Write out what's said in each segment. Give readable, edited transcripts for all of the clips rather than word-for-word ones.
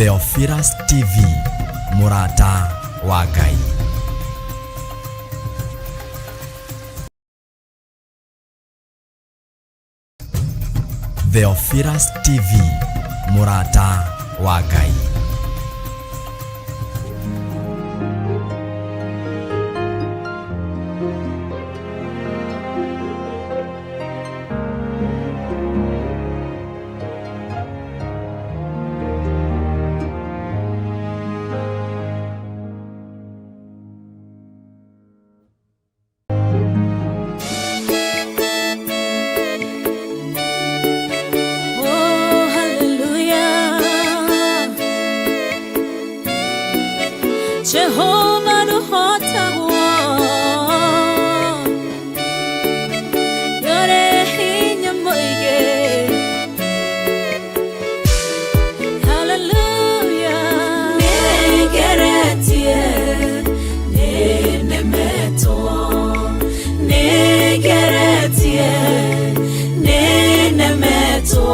Theophilus TV, Murata wa Ngai. Theophilus TV, Murata wa Ngai. Jehovah no hotawo yore hinya moige. Hallelujah. Negeretie nenemeto, negeretie nenemeto,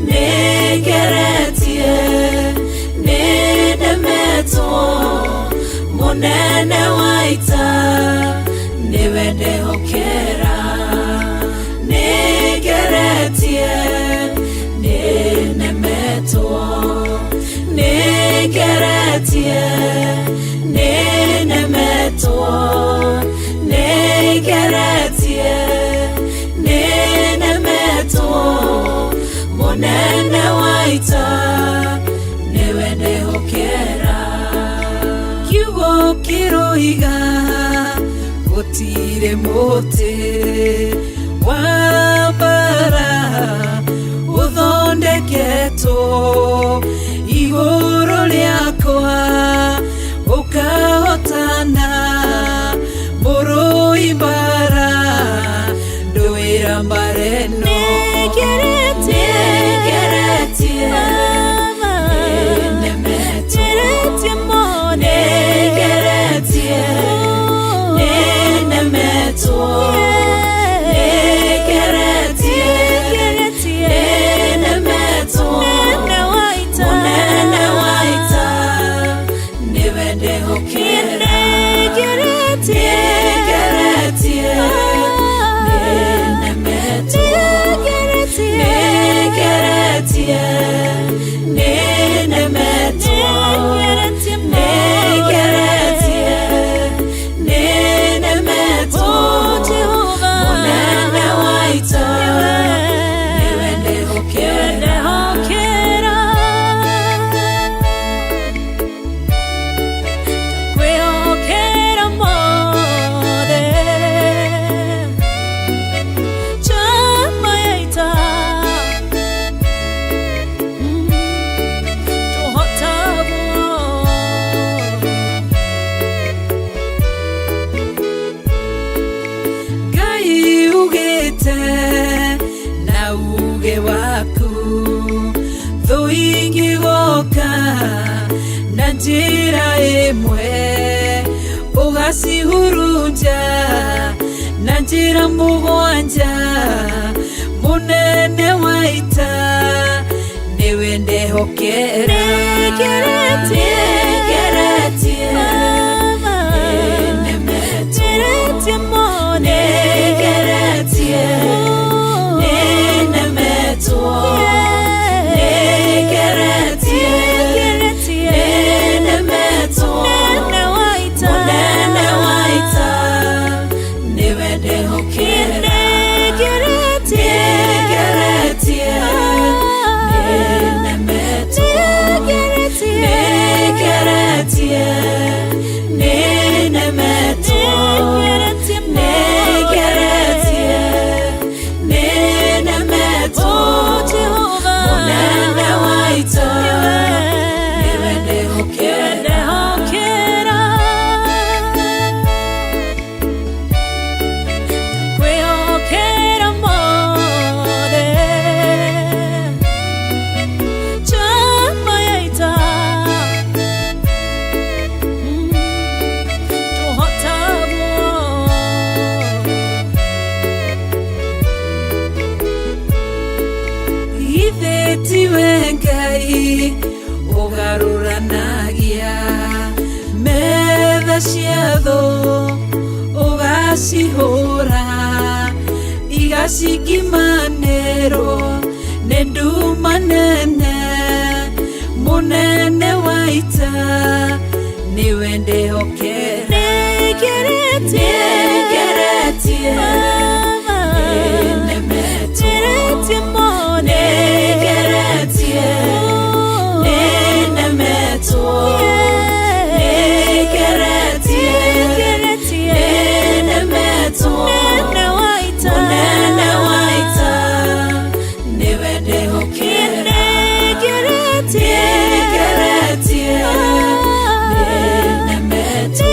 negeretie nenemeto. Monene waita niwende hokera, negeretie nenemeto, negeretie nenemeto, negeretie nenemeto. Monene waita niwende hokera. Kiroiga gutire muti wambara uthondeketo iguru riakwa ukahotana muruimbara nduira mareno. Na uge waku thuingi woka na njira imwe ugacihurunja na njira mugwanja. Munene waita niwe ndehokera, negeretie nenemeto, negeretie nenemeto, negeretie nenemeto. Munene waita niwe ndehokera, negeretie nenemeto, negeretie nenemeto, Munene waita niwe ndehokera. Kwehokera mothe chama yaita Ugaruranagia metha ciatho ugacihũra igacigimanĩrwo nĩ nduma nene mũnene wa ita nĩwe ndĩhokera nĩngeretie nĩnemetwo nĩngeretie nĩnemetwo nĩngeretie nĩnemetwo mũnene wa ita nĩwe ndĩhokera nĩngeretie nĩnemetwo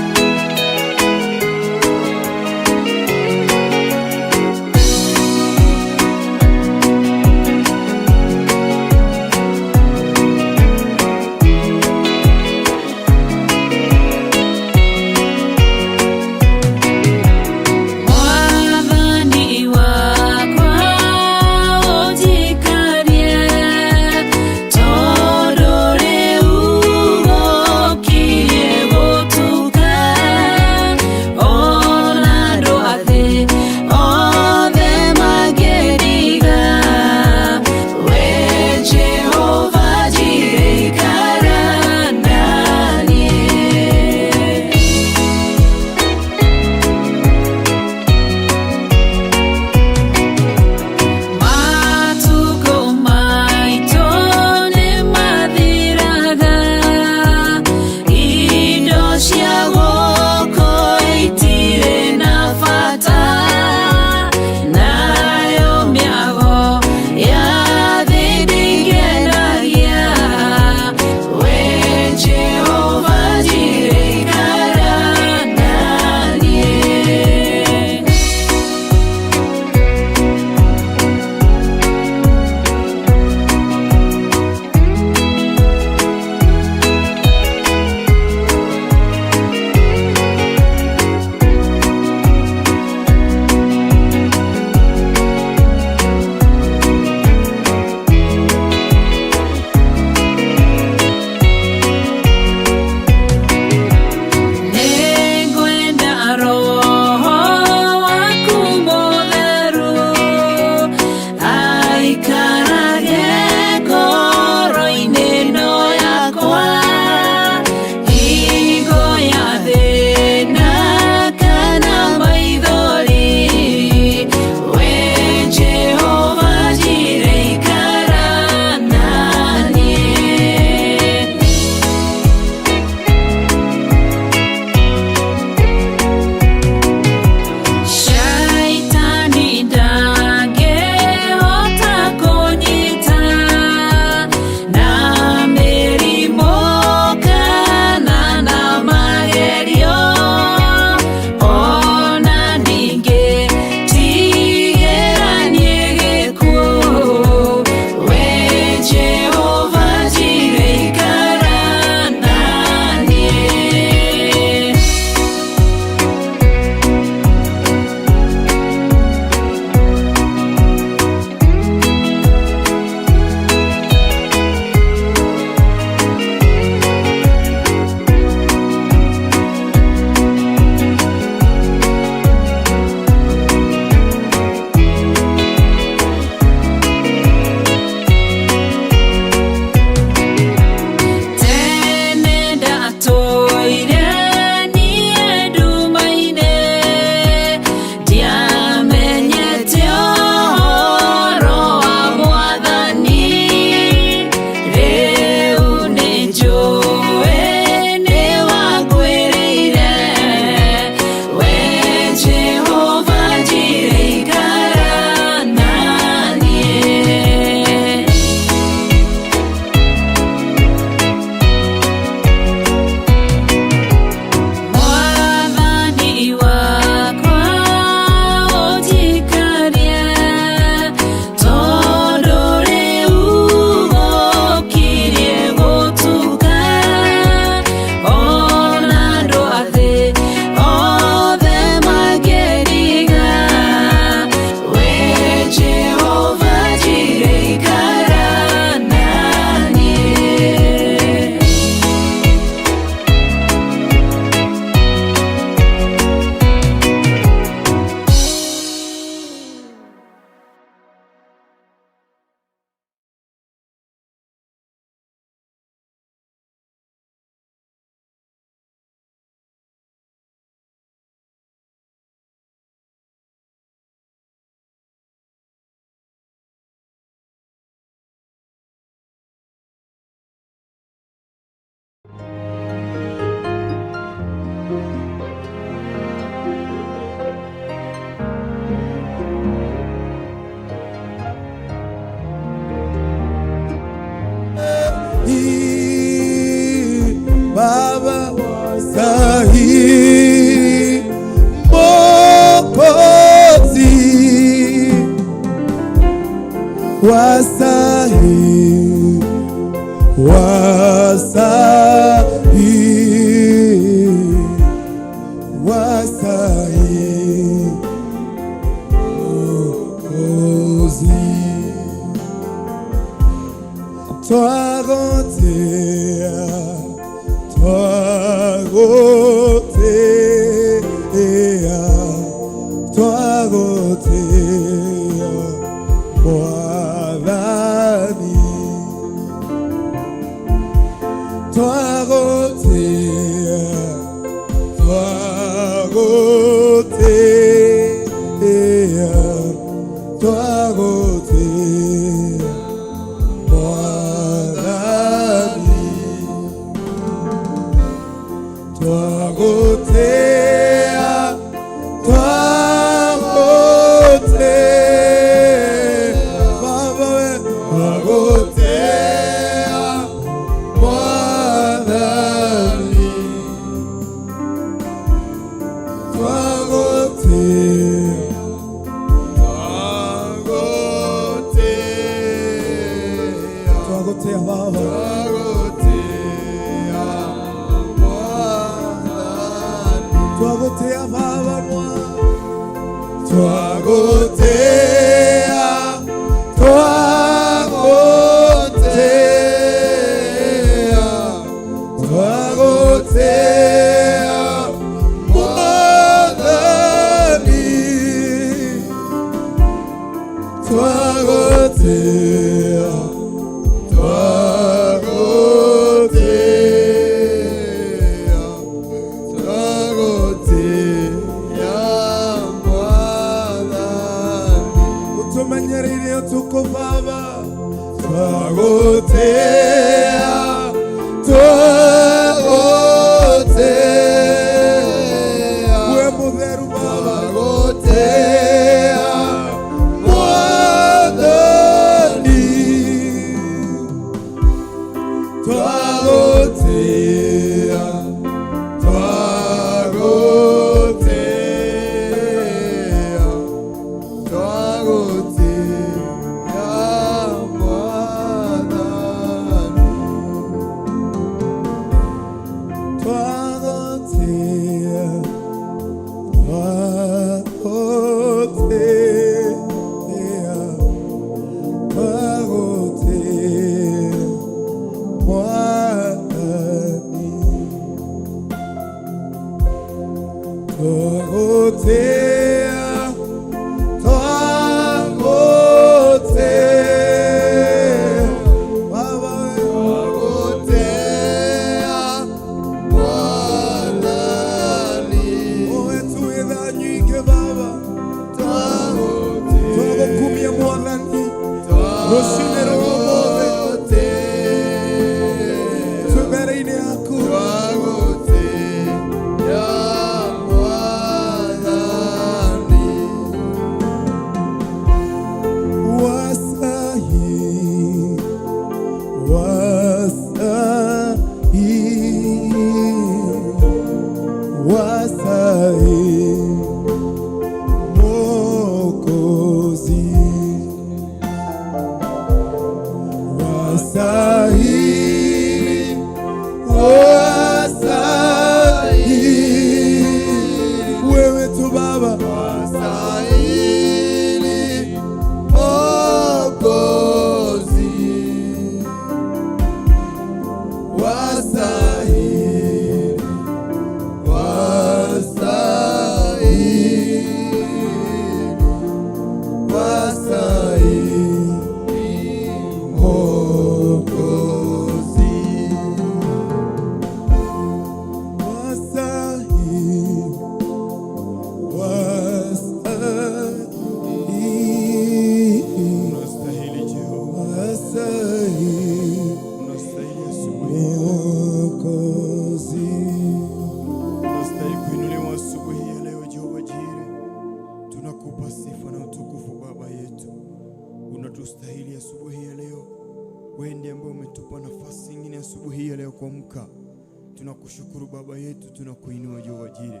Tunakushukuru Baba yetu, tunakuinua Jehova Jireh.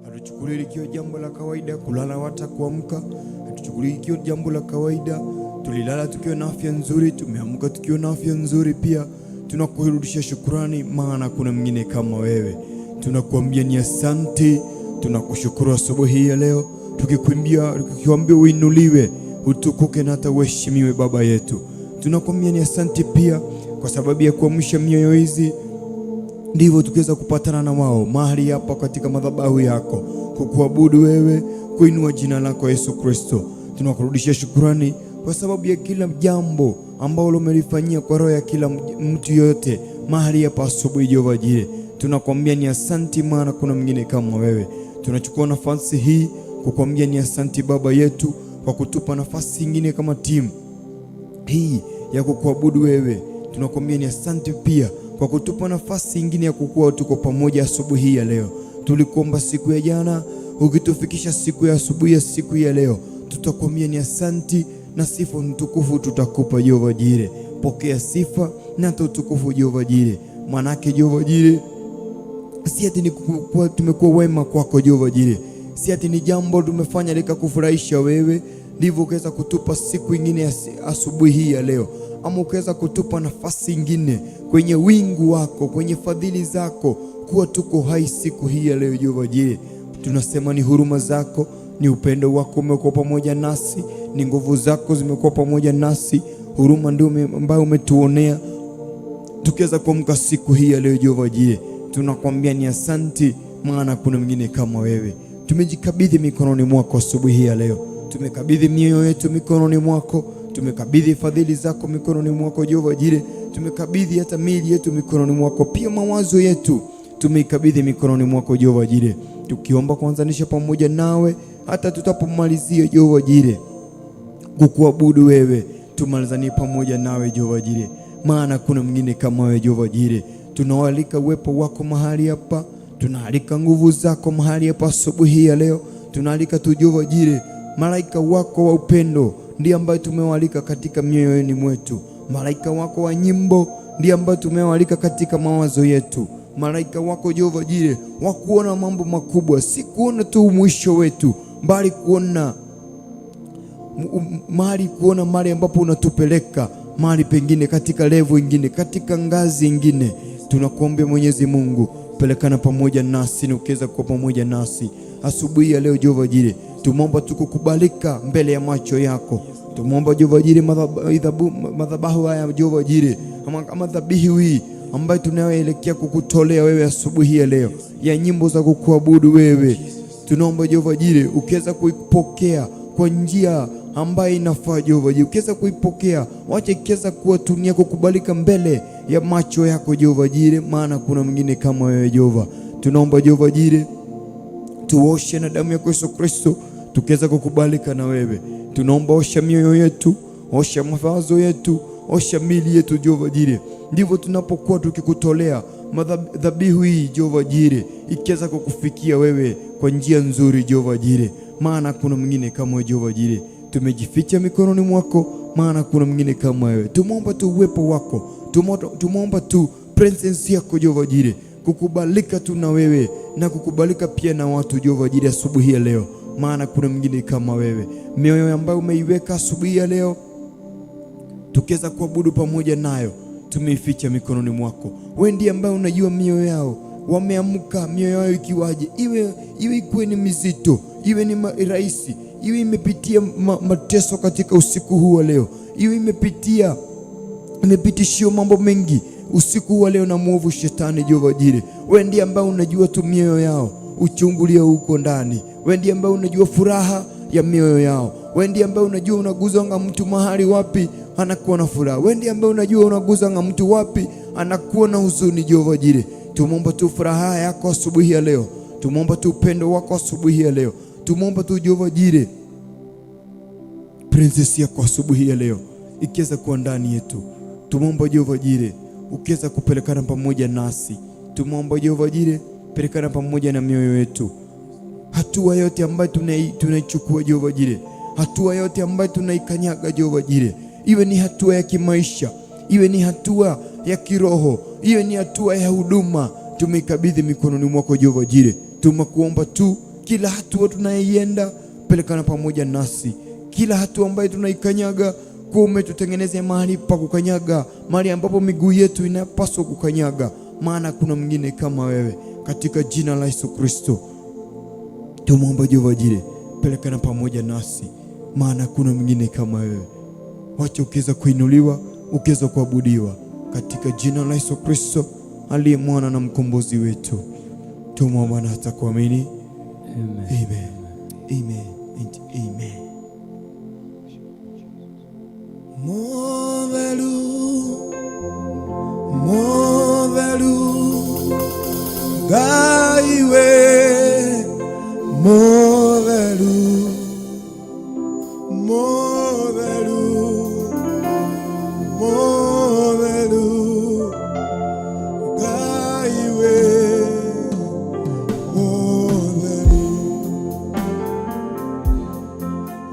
Hatuchukulie likiwa jambo la kawaida kulala hata kuamka. Hatuchukulie likiwa jambo la kawaida tulilala tukiwa na afya nzuri, tumeamka tukiwa na afya nzuri pia. Tunakurudishia shukrani, maana kuna mwingine kama wewe. Tunakuambia ni asante, tunakushukuru asubuhi ya leo, tukikwambia uinuliwe, utukuke na hata uheshimiwe Baba yetu. Tunakuambia ni asante pia kwa sababu ya kuamsha mioyo hizi ndivyo tukiweza kupatana na wao mahali hapa katika madhabahu yako, kukuabudu wewe, kuinua jina lako Yesu Kristo. Tunakurudishia shukrani kwa sababu ya kila jambo ambalo umelifanyia kwa roho ya kila mtu yote mahali hapa asubuhi. Jehova Jire, tunakwambia ni asanti, maana kuna mwingine kama wewe. Tunachukua nafasi hii kukwambia ni asanti Baba yetu kwa kutupa nafasi nyingine kama timu hii ya kukuabudu wewe. Tunakwambia ni asanti pia kwa kutupa nafasi nyingine ya kukua tuko pamoja asubuhi hii ya leo. Tulikuomba siku ya jana, ukitufikisha siku ya asubuhi ya siku ya leo, tutakwambia ni asanti na sifa mtukufu tutakupa Jehova Jire. Pokea sifa na utukufu Jehova Jire, manake Jehova Jire si ati ni tumekuwa wema kwako Jehova Jire, si ati ni jambo tumefanya likakufurahisha wewe ndivyo ukaweza kutupa siku nyingine ya asubuhi hii ya leo, ama ukaweza kutupa nafasi nyingine kwenye wingu wako, kwenye fadhili zako, kuwa tuko hai siku hii ya leo Jehova Jire. Tunasema ni huruma zako, ni upendo wako umekuwa pamoja nasi, ni nguvu zako zimekuwa pamoja nasi. Huruma ndio ambayo umetuonea tukiweza kuamka siku hii ya leo Jehova Jire. Tunakwambia ni asanti, maana kuna mwingine kama wewe. Tumejikabidhi mikononi mwako asubuhi hii ya leo. Tumekabidhi mioyo yetu mikononi mwako, tumekabidhi fadhili zako mikononi mwako Jehova Jire. Tumekabidhi hata miili yetu mikononi mwako, pia mawazo yetu tumeikabidhi mikononi mwako Jehova Jire, tukiomba kuanzanisha pamoja nawe hata tutapomalizia Jehova Jire kukuabudu wewe. Tumalizane pamoja nawe Jehova Jire, maana kuna mwingine kama wewe Jehova Jire. Tunawalika uwepo wako mahali hapa, tunaalika nguvu zako mahali hapa asubuhi ya leo. Tunaalika tu Jehova Jire, malaika wako wa upendo ndiye ambaye tumewalika katika mioyoni mwetu. Malaika wako wa nyimbo ndiye ambaye tumewalika katika mawazo yetu. Malaika wako Jehova Jire wa kuona mambo makubwa, si kuona tu mwisho wetu, bali kuona mahali ambapo unatupeleka, mahali pengine katika level nyingine, katika ngazi nyingine. Tunakuomba Mwenyezi Mungu, pelekana pamoja nasi na ukiweza kuwa pamoja nasi asubuhi ya leo Jehova Jire. Tumeomba tukukubalika mbele ya macho yako. Tumeomba Jehova Jire madhabahu haya Jehova Jire, kama dhabihu hii ambayo tunayoelekea kukutolea wewe asubuhi ya leo ya nyimbo za kukuabudu wewe. Tunaomba Jehova Jire ukiweza kuipokea kwa njia ambayo inafaa Jehova Jire, ukiweza kuipokea, wacha ikiweza kuwa tunia kukubalika mbele ya macho yako Jehova Jire, maana kuna mwingine kama wewe Jehova. Tunaomba Jehova Jire tuoshe na damu yako Yesu Kristo, tukiweza kukubalika na wewe. Tunaomba osha mioyo yetu, osha mawazo yetu, osha mili yetu Jehova Jire. Ndivyo tunapokuwa tukikutolea dhabihu hii Jehova Jire, ikiweza kukufikia wewe kwa njia nzuri Jehova Jire, maana kuna mwingine kama wewe Jehova Jire. Tumejificha mikononi mwako, maana kuna mwingine kama wewe. Tumeomba tu uwepo wako, tumeomba tu presence yako Jehova Jire, kukubalika tu na wewe na kukubalika pia na watu Jehova Jire asubuhi ya leo, maana kuna mwingine kama wewe. Mioyo ambayo umeiweka asubuhi ya leo tukiweza kuabudu pamoja nayo, tumeificha mikononi mwako. Wewe ndiye ambaye unajua mioyo yao, wameamka mioyo yao ikiwaje, iwe ikuwe ni mizito, iwe ni rahisi, iwe imepitia mateso katika usiku huu wa leo, iwe imepitishio mambo mengi usiku wa leo na mwovu shetani Jehova Jire. Wewe ndiye ambaye unajua tu mioyo yao, uchungulia huko ndani. Wewe ndiye ambaye unajua furaha ya mioyo yao. Wewe ndiye ambaye unajua unaguzanga mtu mahali wapi anakuwa na furaha. Wewe ndiye ambaye unajua unaguzanga mtu wapi anakuwa na huzuni Jehova Jire. Tumeomba tu furaha yako asubuhi ya leo, tumeomba tu upendo wako asubuhi ya leo, tumeomba tu Jehova Jire princess yako asubuhi ya leo ikiweza kuwa ndani yetu. Tumeomba Jehova Jire ukiweza kupelekana pamoja nasi. Tumeomba Jehova Jire pelekana pamoja na mioyo yetu. Hatua yote ambayo tunaichukua Jehova Jire, hatua yote ambayo tunaikanyaga Jehova Jire, iwe ni hatua ya kimaisha, iwe ni hatua ya kiroho, iwe ni hatua ya huduma, tumeikabidhi mikononi mwako Jehova Jire. Tumekuomba tu kila hatua tunaienda, pelekana pamoja nasi. Kila hatua ambayo tunaikanyaga, kwa umetutengenezea mahali pa kukanyaga, mahali ambapo miguu yetu inapaswa kukanyaga, maana kuna mwingine kama wewe. Katika jina la Yesu Kristo tumeomba Jehova Jire, pelekana pamoja nasi, maana kuna mwingine kama wewe. Wacha ukiweza kuinuliwa, ukiweza kuabudiwa, katika jina la Yesu Kristo aliye mwana na mkombozi wetu. Tumwomba na hata kuamini. Amen. Amen. Amen and amen. Movelu Gaiwe Movelu Gaiwe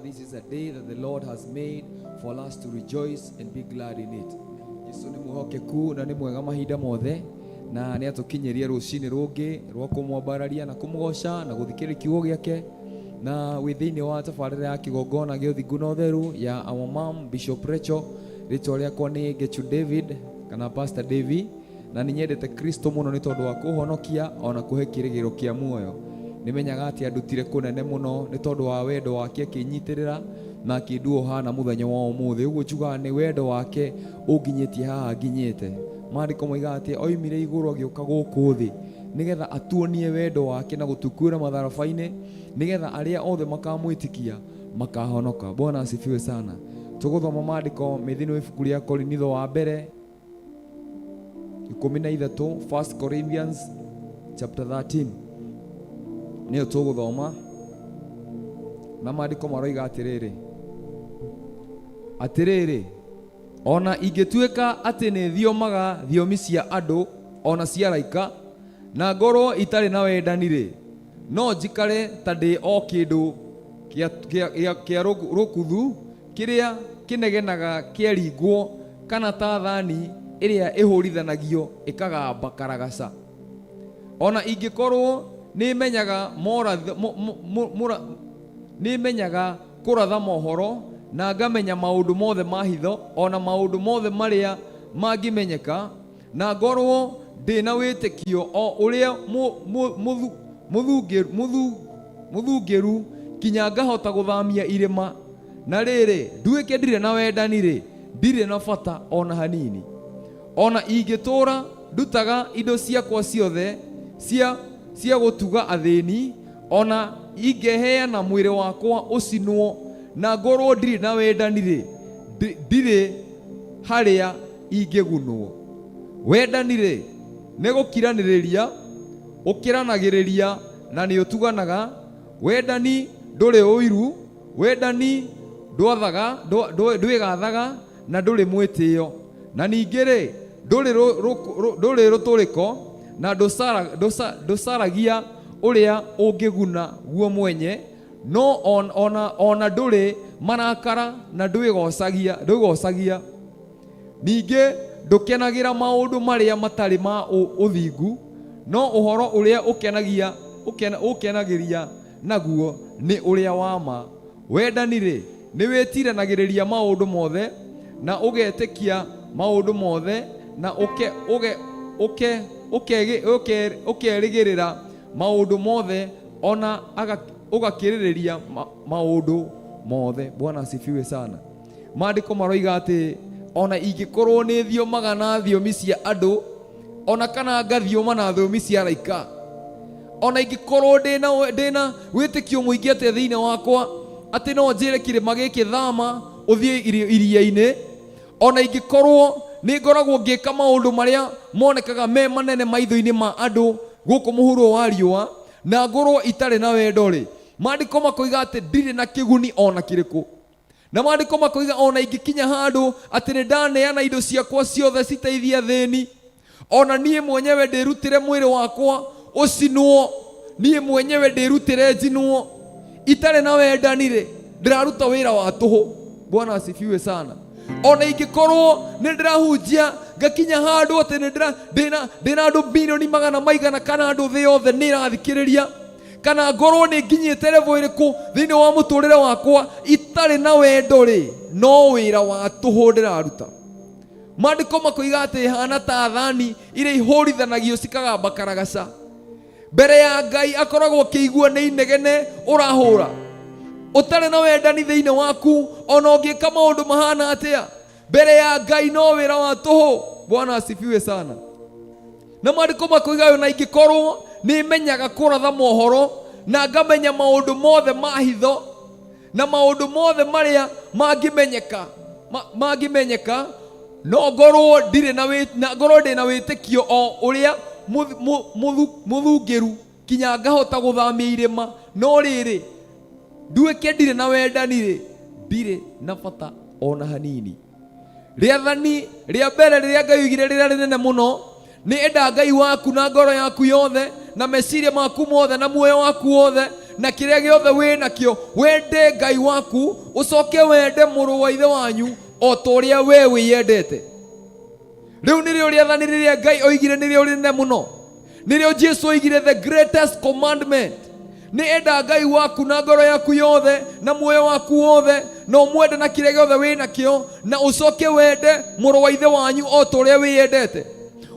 This is a day that the Lord has made for us to rejoice and be glad in it. Yesu ni muhokeku na ni mwega mahinda mothe na ni atukinyeria rucini rungi rwa kumwambararia na kumgoca na guthikira kiugo giake na within wa tabarira ya kigongona gio thingu na utheru ya our mom Bishop Rachel ritwa riakwa ni Gechu David kana Pastor David na ni nyendete Kristo muno ni tondu wa kuhonokia ona kuhe kirigiro kia muoyo. Nimenyaga ati andutire kunene muno ni tondu wa wendo wake kinyitirira na kinduo hana muthenya wa umuthi uguo njuga ni wendo wake unginyitie haha nginyite. Maandiko moiga ati oimire iguru agioka guku thi nigetha atuonie wendo wake na gutukuira matharabaini nigetha aria othe makamwitikia makahonoka. Bwana asifiwe sana. Tuguthoma maandiko mithino ibuku ria Korinitho wa mbere 13, 1 Corinthians chapter 13 niyo tuguthoma, na maandiko maroiga atiriri ona ingituika ati ni thiomaga thiomi cia andu ona cia araika na ngorwo itari na wendani no njikare ta ndi o kindu kia rukuthu kiria kinegenaga kieringwo kana ta thani iria ihurithanagio ikagamba karagaca. Ona ingikorwo ni menyaga kuratha mohoro na ngamenya maundu mothe mahitho ona maundu mothe maria mangimenyeka na ngorwo ndina witikio o uria muthungiru kinya ngahota guthamia irima na riri nduike ndire na wendani ndire na bata ona hanini. Ona ingitura ndutaga indo ciakwa ciothe cia gutuga athini ona ingeheana mwiri wakwa ucinwo na ngorwo ndire na wendani ndire haria ingegunwo. Wendani ni gukiraniriria ukiranagiriria na ni utuganaga. Wendani nduri uiru, wendani ndwigathaga na nduri mwitio, na ningĩ nduri ruturiko na ndusaragia uria ungiguna guo mwenye, no ona nduri marakara na ndwigocagia. Ningĩ ndukenagira maundu maria matari ma uthingu, no uhoro uria ukenagiria naguo ni uria wa ma. Wendani ni witiranagiriria maundu mothe na ugetikia maundu mothe na ukerigirira maundu mothe ona ugakiririria maundu mothe. Bwana asifiwe sana. Maandiko maroiga ati ona ingikorwo ni thiomaga na thiomi cia andu ona kana ngathioma na thiomi cia araika, ona ingikorwo ndina witikio muingi ati thiini wakwa ati no njire kirima giki thama uthie iria-ini, ona ingikorwo ni ngoragwo ngika maundu maria monekaga me manene maitho-ini ma andu guku muhuro wa riua na ngorwo itari na wendo maandiko makoiga ati ndire na kiguni ona kiriku. Na maandiko makoiga ona ingikinya handu ati ni ndaneana indo ciakwa ciothe citeithia thini, ona nie mwenyewe ndirutire mwiri wakwa ucinwo, nie mwenyewe ndirutire njinwo, itari na wendani ndiraruta wira wa tuhu. Bwana asifiwe sana. Ona ingikorwo ni ndirahunjia ngakinya handu ati ndina andu milioni magana maigana kana andu thi yothe ni irathikiriria, kana ngorwo ni nginyite level iriku thiini wa muturire wakwa itari na wendo no wira wa tuhu ndiraruta. Maandiko makoiga ati hana ta thani iria ihurithanagio cikagamba karagaca. Mbere ya Ngai akoragwo kiigua ni inegene urahura, utari na wendani thiini waku ona ungika maundu mahana atia mbere ya Ngai no wira wa tuhu. Bwana asifiwe sana. Na maandiko makoiga ona ingikorwo ni menyaga kuratha mohoro na ngamenya maundu mothe mahitho na maundu mothe maria mangimenyeka no ngorwo ndina witikio o uria muthungiru kinya ngahota guthamia irima, no riri nduike ndire na wendani ndire na bata ona hanini. Riathani ria mbere riria Ngai oigire riria rinene muno ni enda Ngai waku na ngoro yaku yothe na meciria maku mothe na muoyo waku wothe na kiria giothe winakio. Wende Ngai waku ucoke wende muru wa ithe wanyu o ta uria we wiyendete. Riu nirio riathani riria Ngai oigire nirio rinene muno, nirio Jesu oigire the greatest commandment. Ni enda Ngai waku na ngoro yaku yothe na muoyo waku wothe no mwende na kiria giothe winakio na ucoke wende muru wa ithe wanyu o ta uria wiyendete.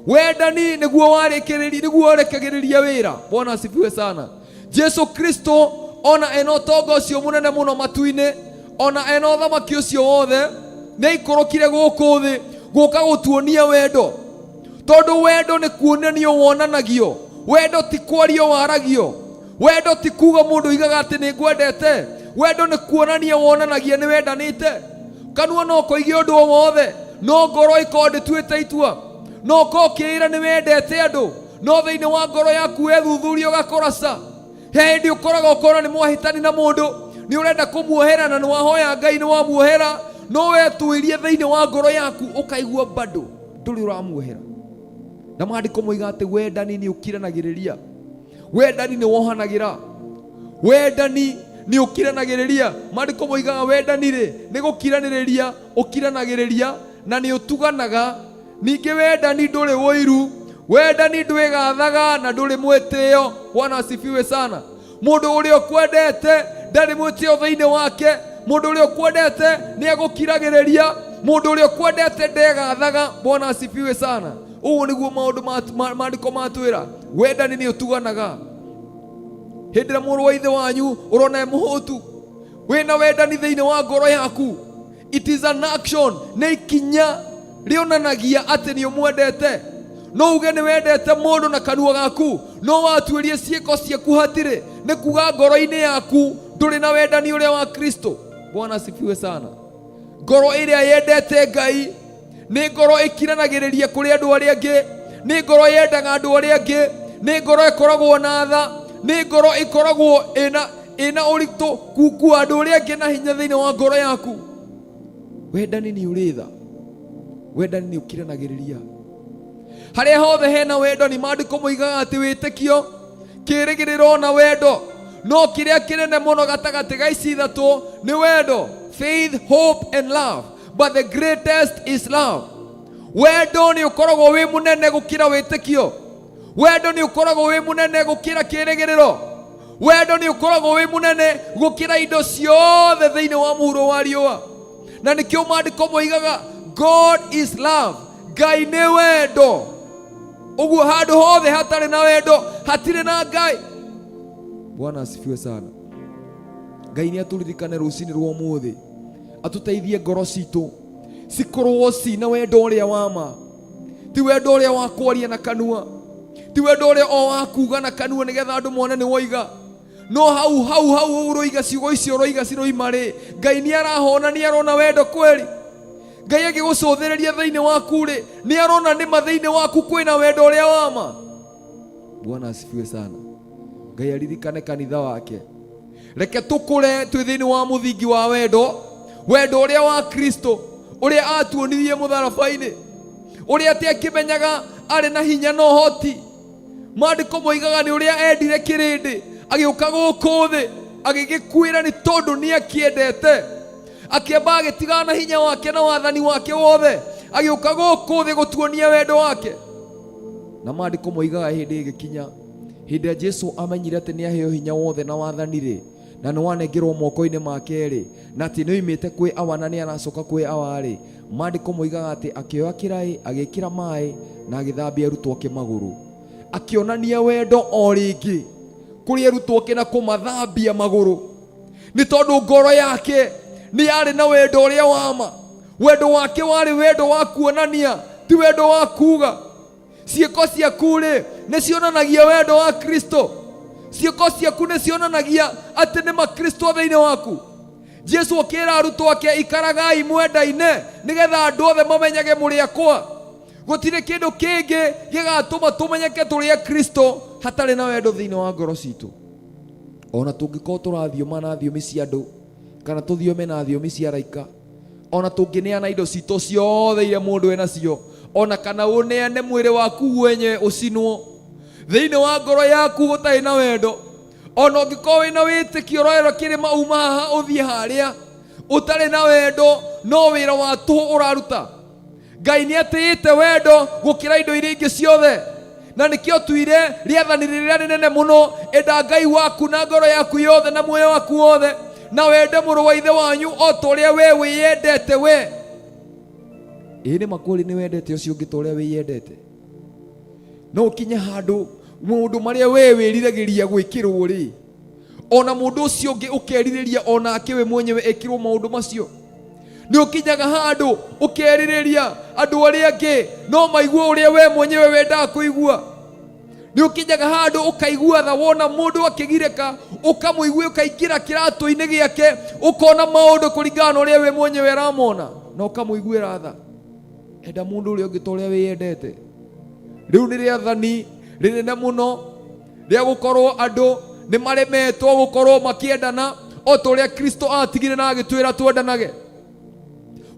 Wendani niguo warekagiriria wira. Bwana asifiwe sana. Jesu Kristo ona eno tongo cio munene muno matu-ini, ona eno thamaki ucio wothe ni ikorokire guku thi guka gutuonia wendo, tondu wendo ni kuonanio wonanagio. Wendo ti kwario waragio. Wendo ti kuga mundu igaga ati ni ngwendete. Wendo ni kuonania wonanagia ni wendanite. Kanua no koige undu wothe, no ngoro ikondituite itua, no kokira ni wendete andu, no thiini wa ngoro yaku wethuthuria ugakoraca. He hindi ukoraga ukora ni mwahitani na mundu, ni urenda kumuohera na ni wahoya Ngai ni wamuohera, no wetuirie thiini wa ngoro yaku ukaigua bado nduri uramuohera. Na maandiko moiga ati wendani ni ukiranagiriria, wendani ni wohanagira, wendani ni ukiranagiriria. Maandiko moigaga wendani ri ni gukiraniriria, ukiranagiriria na ni utuganaga. Ninge wendani nduri woiru, wendani ndwigathaga na nduri mwitio. Bwana asifiwe sana. Mundu uria ukwendete ndari mwitio thiini wake. Mundu uria ukwendete ni agukiragiriria, mundu uria ukwendete ndegathaga. Bwana asifiwe sana. Uguo niguo maundu maandiko matwira wendani ni utuganaga. Hindira muru wa ithe wanyu urona muhutu, wina wendani thiini wa ngoro yaku, it is an action, ni ikinya rionanagia ati ni umwendete. No uge ni wendete mundu na kanua gaku, no watuirie ciiko ciaku hatire, ni kuga ngoro-ini yaku nduri na wendani uria wa Kristo. Bwana asifiwe sana. Ngoro iria yendete Ngai ni ngoro ikiranagiriria kuri andu aria angi, ni ngoro yendaga andu aria angi, ni ngoro ikoragwo na tha, ni ngoro ikoragwo ina uritu kuku andu aria angi na hinya thiini wa ngoro yaku. Wendani ni uri tha, wendani ni ukiranagiriria. Haria hothe hena wendo ni maandiko moigaga ati witikio, kirigiriro na wendo, no kiria kinene muno gatagati ga ici ithatu ni wendo, faith, hope and love, but the greatest is love. Wendo ni ukoragwo wi munene gukira witikio, wendo ni ukoragwo wi munene gukira kirigiriro, wendo ni ukoragwo wi munene gukira indo ciothe thiini wa muhuro wa riua. Na nikio maandiko moigaga God is love, Ngai ni wendo. Uguo handu hothe hatari na wendo hatire na Ngai. Bwana asifiwe sana. Ngai ni aturirikane rucini rwa umuthi, atuteithie ngoro citu cikorwo cina wendo uria wama, ti wendo uria wa kwaria na kanua, ti wendo uria o wa kuga na kanua nigetha andu mone ni woiga, no hau uroiga ciugo icio uroiga ciroima ri. Ngai ni arahona, ni arona wendo kweli. Ngai agigucuthiriria thiini waku ri, ni arona ni mathiini waku kwina wendo uria wama. Bwana asifiwe sana. Ngai aririkane kanitha wake. Reke tukure twi thiini wa muthingi wa wendo, wendo uria wa Kristo uria atuonirie mutharabaini, uria ati akimenyaga ari na hinya no hoti. Maandiko moigaga ni uria endire kirindi agiuka guku thi agigikwira ni tondu ni akiendete, akiamba agitigana hinya wake na wathani wake wothe, agiuka guku thi gutuonia wendo wake. Na maandiko moigaga hindi igikinya, hindi ya Jesu amenyire ati ni aheo hinya wothe na wathani ri, na ni wanengerwo moko-ini make ri, na ati ni oimite kwi awa na ni aracoka kwi awa ri. Maandiko moigaga ati akioya kirai agikira mai na agithambia arutwo ake maguru, akionania wendo o ringi kuri arutwo ake na kumathambia maguru, ni tondu ngoro yake ni yari na wendo uria wama. Wendo wake wari wendo wa kuonania, ti wendo wa kuga. Ciiko ciaku ri ni cionanagia wendo wa Kristo, ciiko ciaku ni cionanagia ati ni makristo thiini waku. Jesu akira arutwo ake ikaragai mwendaine nigetha andu othe mamenyage muri akwa. Gutire kindu kingi gigatuma tumenyeke turi a Kristo hatari na wendo thiini wa ngoro citu. Ona tungikorwo turathioma na thiomi cia andu kana tuthiome na thiomi cia araika, ona tungineana indo citu ciothe iria mundu ena cio, ona kana uneane mwiri waku wenye ucinwo, thiini wa ngoro yaku gutari na wendo, ona ungikorwo wina witikio roero kirima uma haha uthie haria, utari na wendo no wira wa tuhu uraruta. Ngai ni atiite wendo gukira indo iria ingi ciothe, na nikio tuire riathani riria rinene muno, enda Ngai waku na ngoro yaku yothe na muoyo waku wothe, na wende muru wa ithe wanyu o ta uria we wiyendete we. Ni makuri ni wendete ucio ungi ta uria wiyendete. No ukinye handu mundu maria we wiriragiria gwikirwo ri, ona mundu ucio ungi ukeririria ona akiwe mwenyewe ekirwo maundu macio. Ni ukinyaga handu ukeririria andu aria angi no maigua uria we mwenyewe wendaga kuigua. Ni ukinyaga handu ukaigua tha wona mundu akigireka ukamuigua ukaingira kiratu-ini giake ukona maundu kuringana uria we mwenyewe aramona na ukamuiguira tha. Enda mundu uria ungi toria wiyendete. Riu ni riathani rinene muno ria gukorwo andu ni maremetwo gukorwo makiendana o toria Kristo atigire na agitwira twendanage.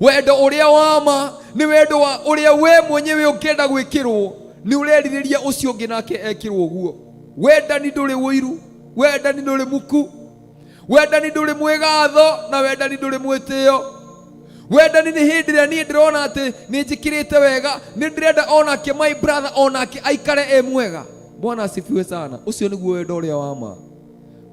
Wendo uria wama ni wendo wa uria we mwenyewe ukienda gwikirwo ni ureririria ucio ungi nake ekirwo guo. Wendani nduri wiru, wendani nduri muku, wendani nduri mwegatho na wendani nduri mwitio. Wendani ni hindi ria ni ndirona ati ni njikirite wega, ni ndirenda onake my brother onake aikare mwega. Bwana asifiwe sana. Ucio niguo wendo uria wama.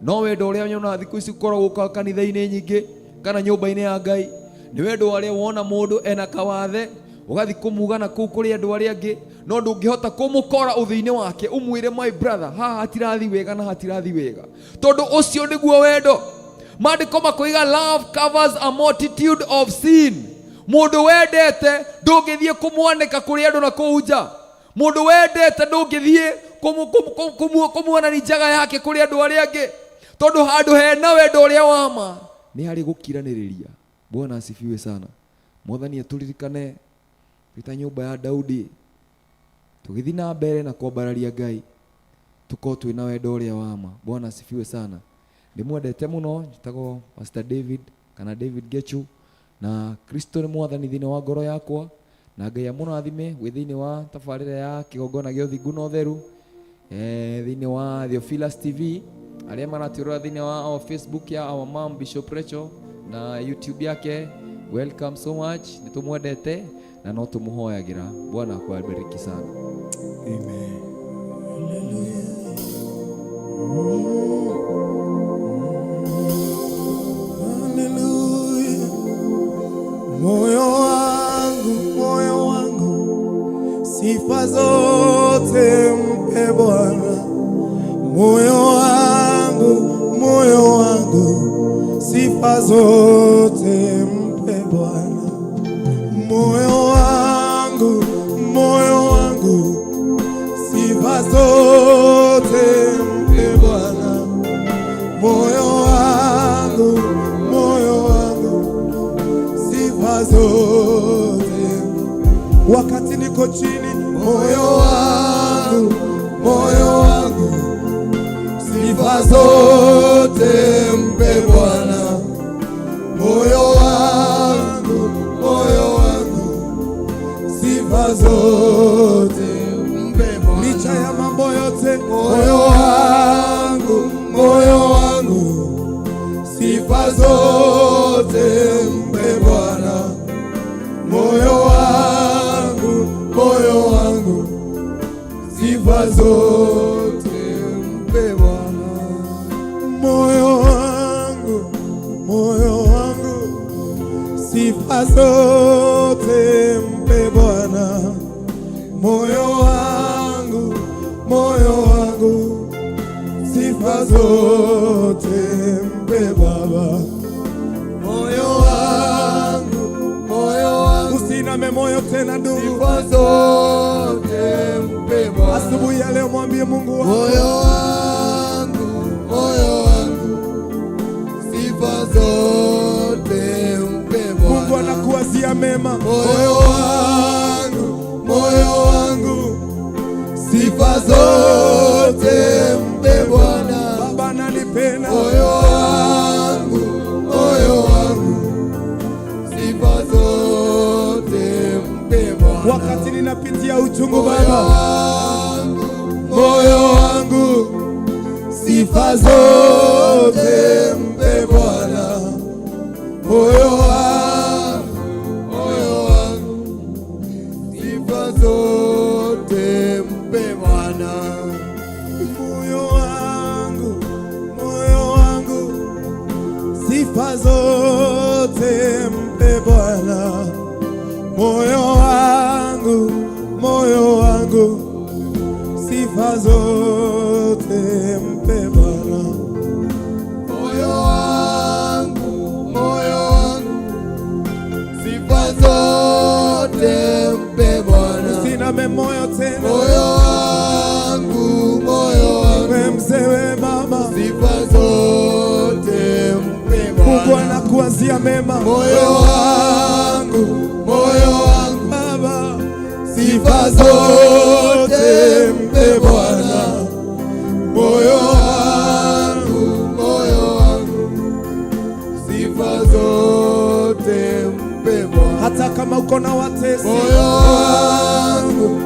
No wendo uria nyona thiku ici korwo guka kanitha-ini nyingi kana nyumba-ini ya Ngai ni wendo waria wona mundu ena kawathe ugathi kumugana kuu kuri andu aria angi no ndungihota kumukora uthiini wake umwire my brother haha hatirathi wega na hatirathi wega, tondu ucio niguo wendo. Maandiko makoiga love covers a multitude of sin. Mundu wendete ndungithie kumwanika kuri andu na kuunja. Mundu wendete ndungithie kumuona ni njaga yake kuri andu aria angi, tondu handu hena wendo uria wama ni hari gukiraniriria. Bwana asifiwe sana. Mwathani aturirikane twita nyumba ya Daudi tugithi na mbere na kuombararia Ngai tuko twina wendo uria wama. Bwana asifiwe sana. Ndimwendete muno, njitagwo Pastor David kana David Gechu, na Kristo ni mwathani thini wa ngoro yakwa, na Ngai amunathime wi thini wa tabarira ya kigongona gio thingu no theru thini wa Theophilus TV, aria maratiurora thini wa our Facebook ya our mom Bishop Rachel na YouTube yake. Welcome so much. Nitumwendete na no tumuhoyagira. Bwana akubariki sana. Amen. Hallelujah. Moyo wangu sifa zote mpe Bwana. Moyo wangu sifa zote mpe Bwana. Moyo wangu sifa zote mpe Bwana. Moyo wangu sifa zote. Wakati niko chini, moyo wangu sifa zote mpe Bwana. Moyo wangu sifa zote mpe Bwana. Licha ya mambo yote, moyo wangu sifa zote mpe Bwana. Moyo wangu sifa zote mpe Bwana. Moyo wangu sifa zote mpe Bwana. Moyo wangu sifa zote mpe Baba. Moyo wangu usiname moyo tena ndugu, sifa zote mpe Bwana. Asubuhi ya leo mwambie Mungu wako, moyo wangu sifa zote mpe Bwana. Mungu anakuwazia mema. Moyo wangu sifa zote mpe Bwana. Baba ananipenda. Moyo wangu sifa zote mpe Bwana. Wakati ninapitia uchungu Baba, moyo wangu sifa zote mpe Bwana. Moyo wangu sifa zote mpe Bwana. Moyo wangu sifa zote mpe Bwana. Moyo wangu sifa zote mpe Bwana. Moyo wangu sifa zote mpe Bwana. Usiname moyo tena. Moyo wangu kuwazia mema. moyo wangu Baba, sifa zote mpe Bwana. Moyo wangu, sifa zote mpe Bwana. Hata kama uko na watesi, moyo wangu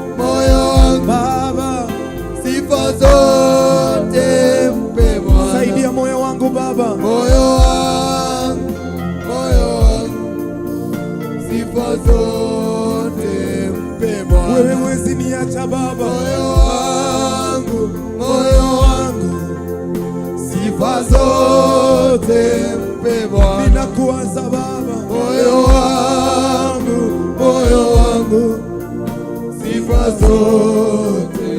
Baba, sifa zote mpe Bwana. saidia moyo wangu Baba, moyo wangu, sifa zote mpe Bwana. wewe huwezi niacha Baba. Moyo wangu, sifa zote mpe Bwana. Ninakuanza Baba, Moyo wangu, sifa zote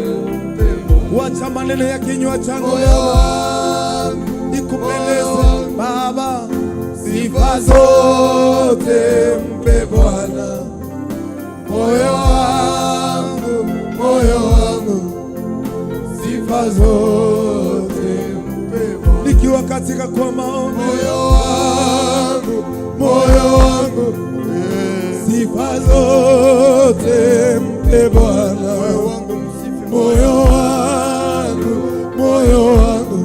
mpe Bwana. wacha maneno ya kinywa changu Moyo wangu, nikupendeze Baba, sifa zote mpe Bwana. Moyo wangu, sifa zote mpe Bwana. nikiwa katika kwa maombi, moyo wangu, sifa zote mpe Bwana. Moyo wangu,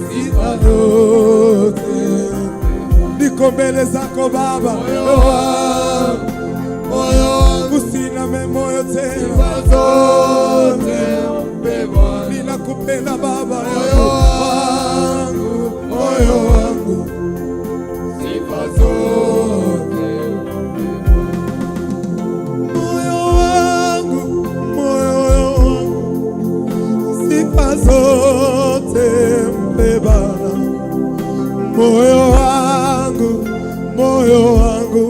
sifa zote. niko mbele zako Baba, Moyo wangu, usiname moyo tena, sifa zote mpe Bwana. ninakupenda Baba. Moyo wangu, sifa zote mpe Bwana. Moyo wangu, sifa zote mpe Baba. Moyo wangu,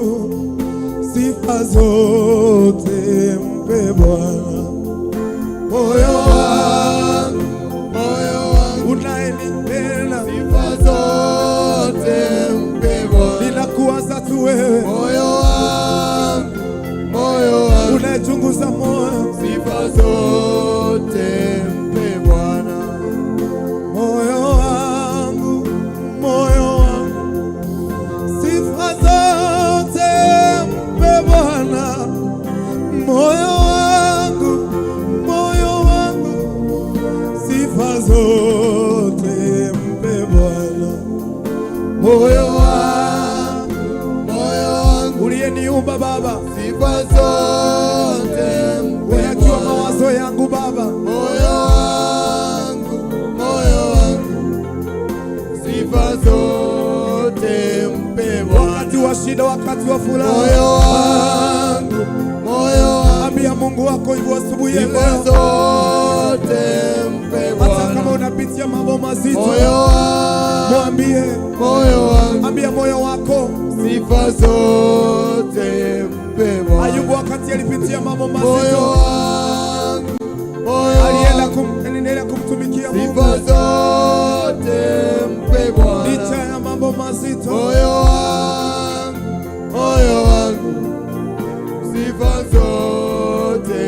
sifa zote mpe Bwana. Moyo wangu, unayenipenda, sifa zote mpe Bwana. ninakuwaza tu wewe, Moyo wangu, unayechunguza moyo, sifa zote mpe Bwana. moyo wangu, sifa zote mpe Bwana. Moyo wangu, sifa zote mpe Bwana. Moyo wangu, uliyeniumba Baba, sifa zote mpe unajua Bwana. mawazo yangu Baba, Moyo wangu, sifa zote mpe Bwana. wakati wa shida, wakati wa furaha, Moyo wangu, ambia Mungu wako hivyo asubuhi ya sifa leo. zote mpe Hata kama Bwana. unapitia mambo mazito, Moyo wangu, mwambie, ambia moyo wako. sifa zote mpe Bwana. Ayubu wakati alipitia mambo Moyo mazito, wangu, aliendelea kumtumikia Mungu sifa zote mpe Bwana. licha ya mambo mazito. Moyo wangu, sifa zote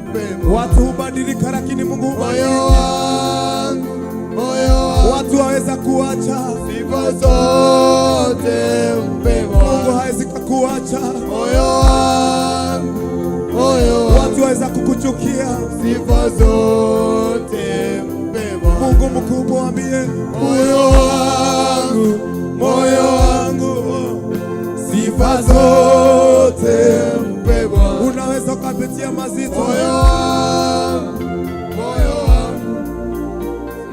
mpe Bwana. Watu hubadilika lakini Mungu hubadilika. Moyo wangu, Watu waweza kuacha, sifa zote mpe Mungu Bwana. hawezi kukuacha. Moyo wangu, Watu waweza kukuchukia, sifa zote mpe Bwana. Mungu mkuu mwambie, Moyo wangu, sifa zote mpe Bwana. unaweza ukapitia mazito. Moyo wangu,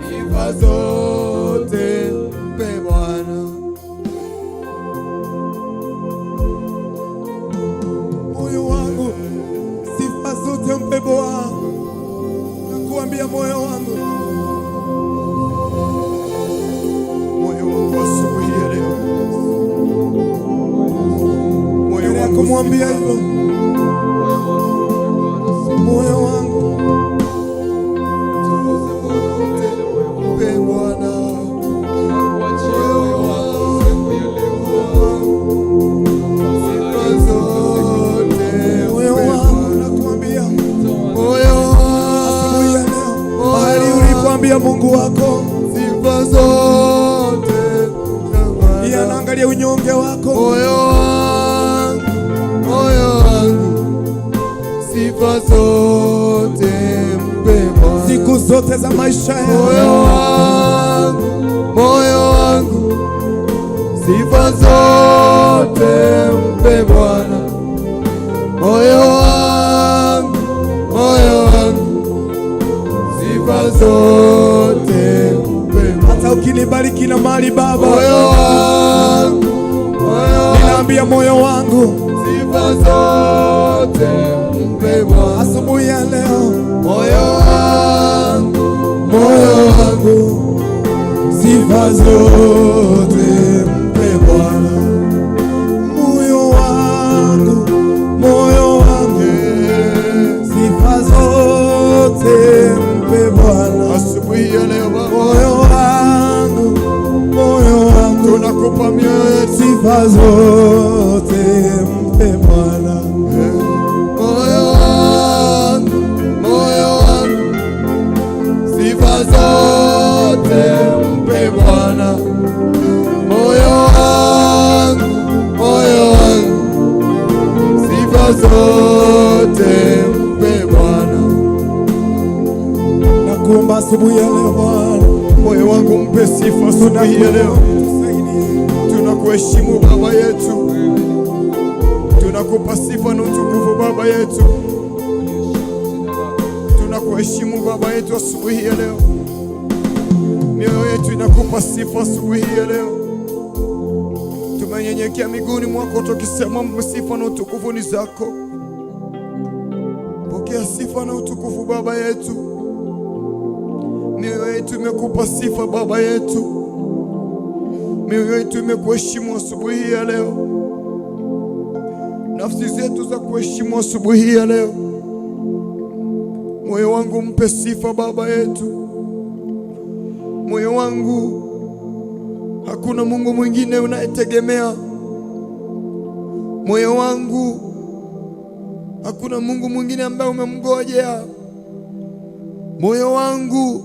sifa zote mpe Bwana. Moyo wangu, sifa zote mpe Bwana. Nakuambia moyo wangu, asubuhi ya leo, moyo wangu kumwambia hivyo, moyo wangu Mpe Bwana. moyo wangu nakuambia Moyo asubuhi ya leo, mahali ulipoambia Mungu wako sifa zote yanaangalia Angalia unyonge wako. Moyo wangu, sifa zote mpe Bwana. Siku zote za maisha yako. Moyo wangu, sifa zote mpe Bwana. Moyo wangu, sifa zote mpe Bwana. Hata ukinibariki na mali Baba, Moyo wangu, ninaambia moyo wangu, sifa zote mpe Bwana. asubuhi ya leo, Moyo wangu, sifa zote mpe Bwana. Moyo wangu, sifa zote mpe Bwana. asubuhi ya leo Baba, Moyo wangu, tunakupa mioyo yetu. sifa zote mpe Bwana. Moyo wangu, sifa zote mpe Bwana. Moyo wangu, sifa zote mpe Bwana. Nakuomba asubuhi ya leo Bwana, Moyo wangu mpe sifa asubuhi ya leo. Tunakuheshimu Baba yetu, tunakupa sifa na utukufu Baba yetu. Tunakuheshimu Baba yetu asubuhi ya leo. Mioyo yetu inakupa sifa asubuhi ya leo. Tumenyenyekea miguuni mwako tukisema sifa na utukufu ni zako. Pokea sifa na utukufu Baba yetu. Mioyo yetu imekupa sifa Baba yetu. Mioyo yetu imekuheshimu asubuhi ya leo. Nafsi zetu za kuheshimu asubuhi ya leo. Moyo wangu mpe sifa Baba yetu. Moyo wangu, hakuna Mungu mwingine unayetegemea. Moyo wangu, hakuna Mungu mwingine ambaye umemngojea. Moyo wangu,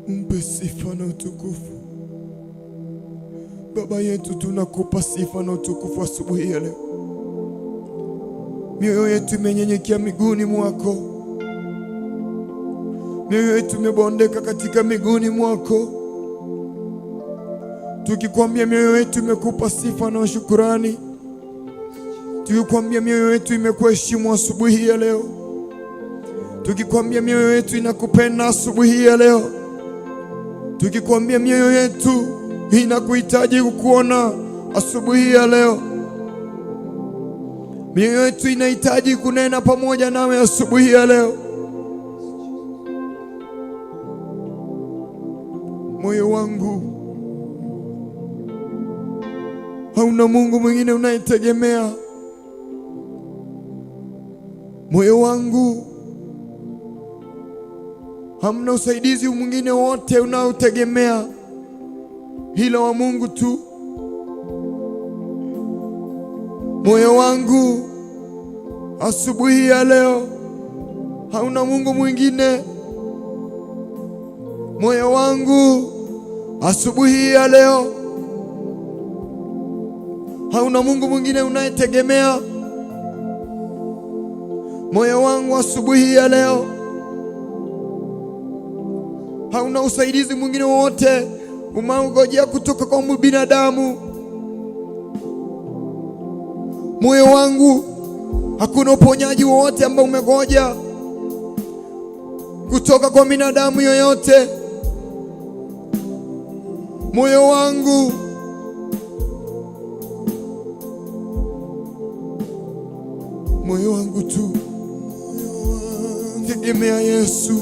mpe sifa na utukufu Baba yetu. Tunakupa sifa na utukufu asubuhi ya leo. Mioyo yetu imenyenyekea miguuni mwako. Mioyo yetu imebondeka katika miguuni mwako, tukikwambia mioyo yetu imekupa sifa na shukurani. Tukikwambia mioyo yetu imekuheshimu asubuhi ya leo. Tukikwambia mioyo yetu inakupenda asubuhi ya leo. Tukikwambia mioyo yetu inakuhitaji kukuona asubuhi ya leo. Mioyo yetu inahitaji kunena pamoja nawe asubuhi ya leo. Moyo wangu, hauna Mungu mwingine unayetegemea. Moyo wangu, hamna usaidizi mwingine wote unaotegemea ila wa Mungu tu. Moyo wangu, asubuhi ya leo hauna Mungu mwingine. Moyo wangu, asubuhi ya leo hauna Mungu mwingine unayetegemea. Moyo wangu, asubuhi ya leo hauna usaidizi mwingine wote unaongojea kutoka kwa binadamu. Moyo wangu, hakuna uponyaji wowote ambao umegoja kutoka kwa binadamu yoyote. Moyo wangu, moyo wangu tu tegemea Yesu.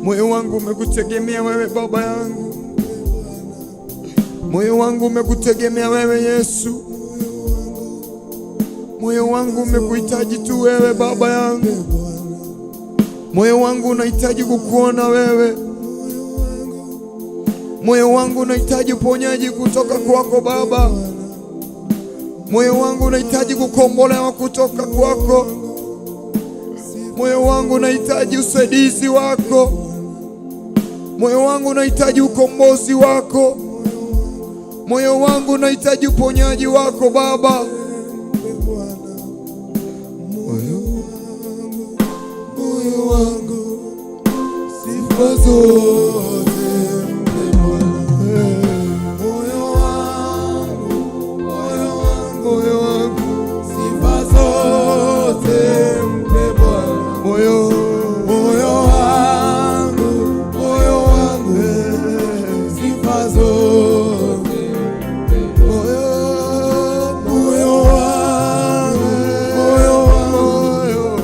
Moyo wangu umekutegemea wewe Baba yangu. Moyo wangu umekutegemea wewe Yesu. Moyo wangu umekuhitaji tu wewe Baba yangu. Moyo wangu unahitaji kukuona wewe. Moyo wangu unahitaji uponyaji kutoka kwako Baba. Moyo wangu unahitaji kukombolewa kutoka kwako. Moyo wangu unahitaji usaidizi wako. Moyo wangu unahitaji ukombozi wako. Moyo wangu unahitaji uponyaji wako Baba. Moyo wangu sifa zote mpe Bwana. Moyo wangu sifa zote mpe Bwana. Moyo wangu sifa zote mpe Bwana. Moyo wangu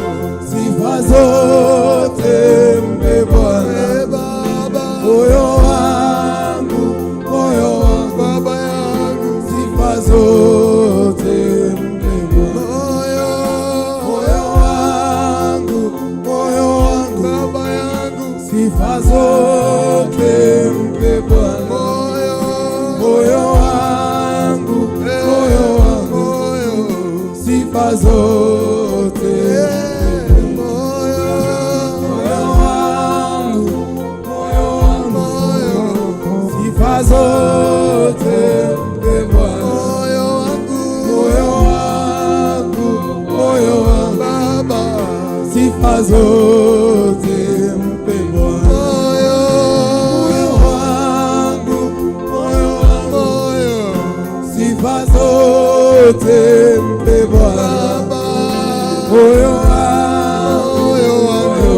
sifa zote mpe Bwana. Moyo wangu Baba yangu sifa zote mpe Bwana. Moyo wangu Baba yangu sifa zote mpe Bwana. Moyo wangu sifa zote sifa zote mpe Bwana. Moyo wangu Baba sifa zote mpe Bwana. Moyo wangu sifa zote mpe Bwana. Moyo wangu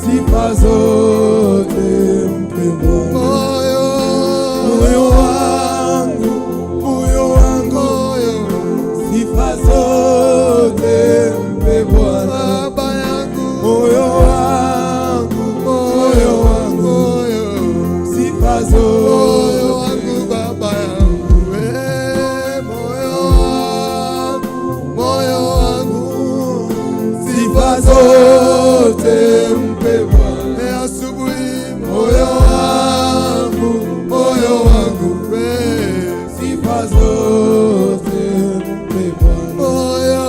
sifa zote mpe Bwana. Moyo wangu sifa zote mpe Bwana. Moyo wangu sifa zote Baba yangu. Moyo wangu sifa zote mpe Bwana. Asubuhi moyo wangu sifa zote mpe Bwana. Moyo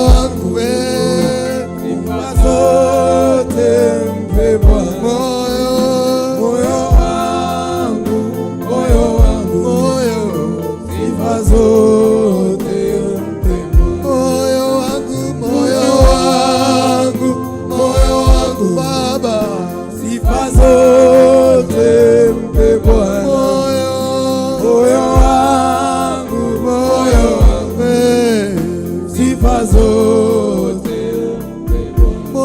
wangu sifa zote mpe Bwana. Moyo wangu sifa zote mpe Bwana. Moyo wangu Baba sifa zote mpe Bwana. Moyo wangu sifa zote mpe Bwana.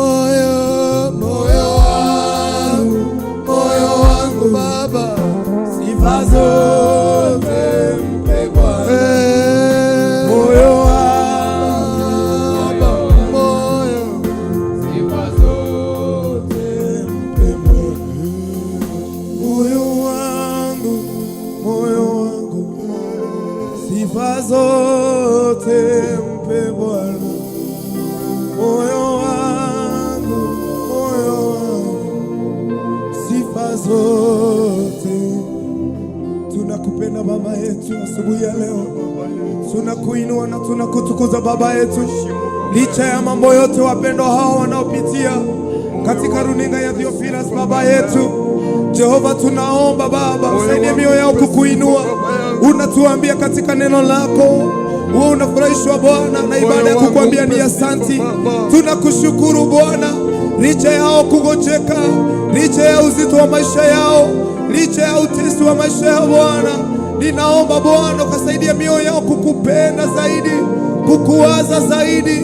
Moyo wangu Baba sifa zote mpe Bwana. Moyo sifa zote mpe Bwana. Moyo wangu sifa zote mpe Bwana. Moyo wangu sifa zote. Tunakupenda Baba yetu asubuhi ya leo, tunakuinua na tunakutukuza Baba yetu, licha ya mambo yote wapendwa hao wanaopitia katika runinga ya Theophilus. Baba yetu Jehova, tunaomba Baba usaidie mioyo yao kukuinua. Unatuambia katika neno lako wewe unafurahishwa Bwana na ibada ya kukuambia ni asanti. Tunakushukuru Bwana, licha yao kugojeka, licha ya uzito wa maisha yao, licha ya utesi wa maisha yao Bwana, ninaomba Bwana ukasaidia mioyo yao kukupenda zaidi, kukuwaza zaidi.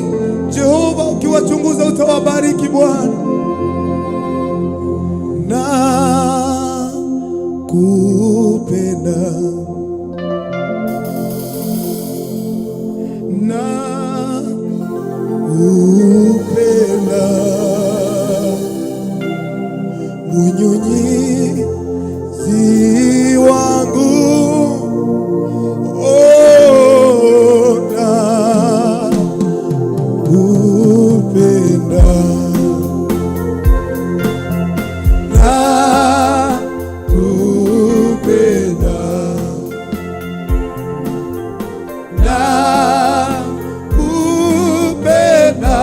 Jehova, ukiwachunguza utawabariki Bwana. Na kupenda munyunyizi wangu, na kupenda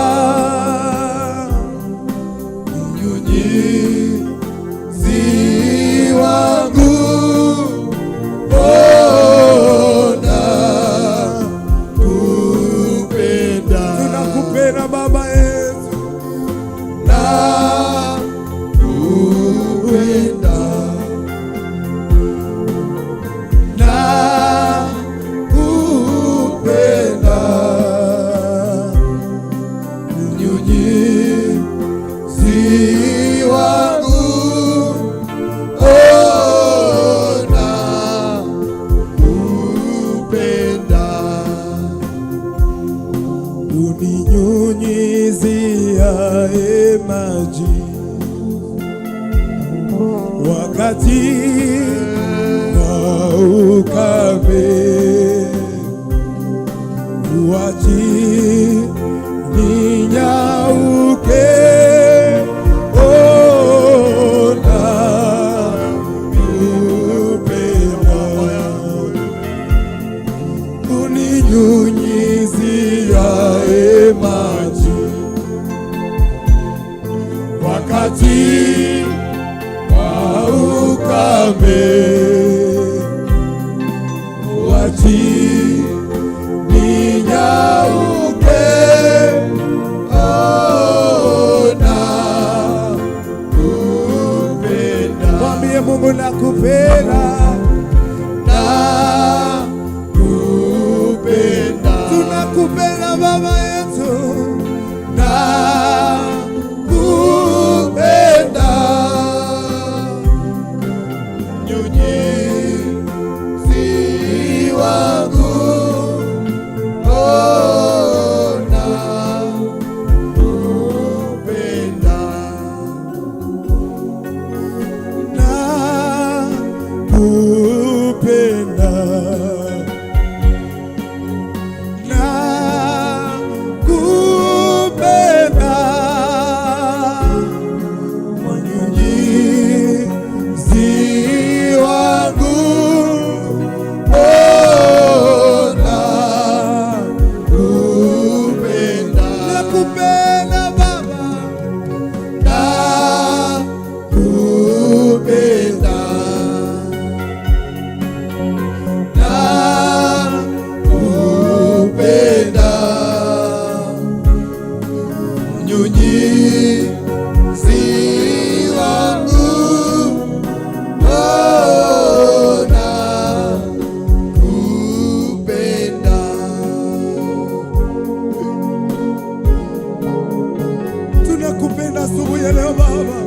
unyunyiziaye maji wakati na ukame, uachi ninyauke, ona upenda uninyunyiziaye maji wakati ukame, uachi ninyauke, ona kupenda. Mwambie Mungu nakupenda, nakupenda. Tunakupenda Baba yetu, nakupenda. Tunakupenda asubuhi ya leo Baba,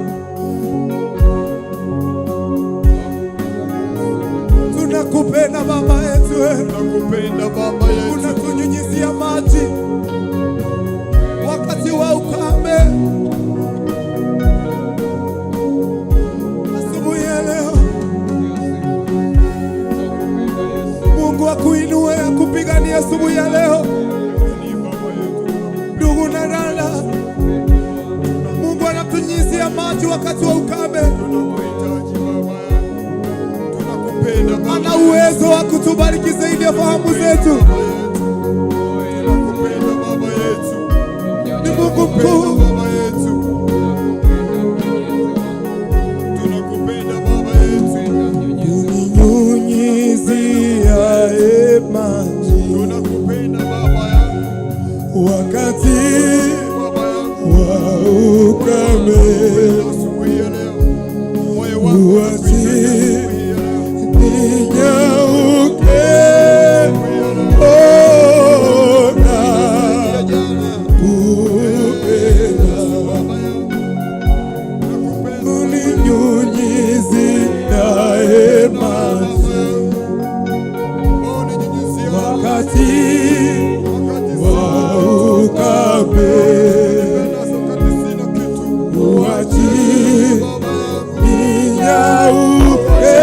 tunakupenda Baba yetu, tunakupenda Baba yetu. Unatunyunyizia maji wakati wa ukame. Asubuhi ya leo Mungu akuinue, akupigania asubuhi ya leo. Ndugu na dada, Mungu anatunyunyizia maji wakati wa ukame. Ana uwezo wa kutubariki zaidi ya fahamu zetu. Ni Mungu mkuu. Uninyunyiziaye maji wakati wa ukame, uachi ninyauke, ona kupenda. Uninyunyiziaye maji wakati wa ukame, uachi ninyauke,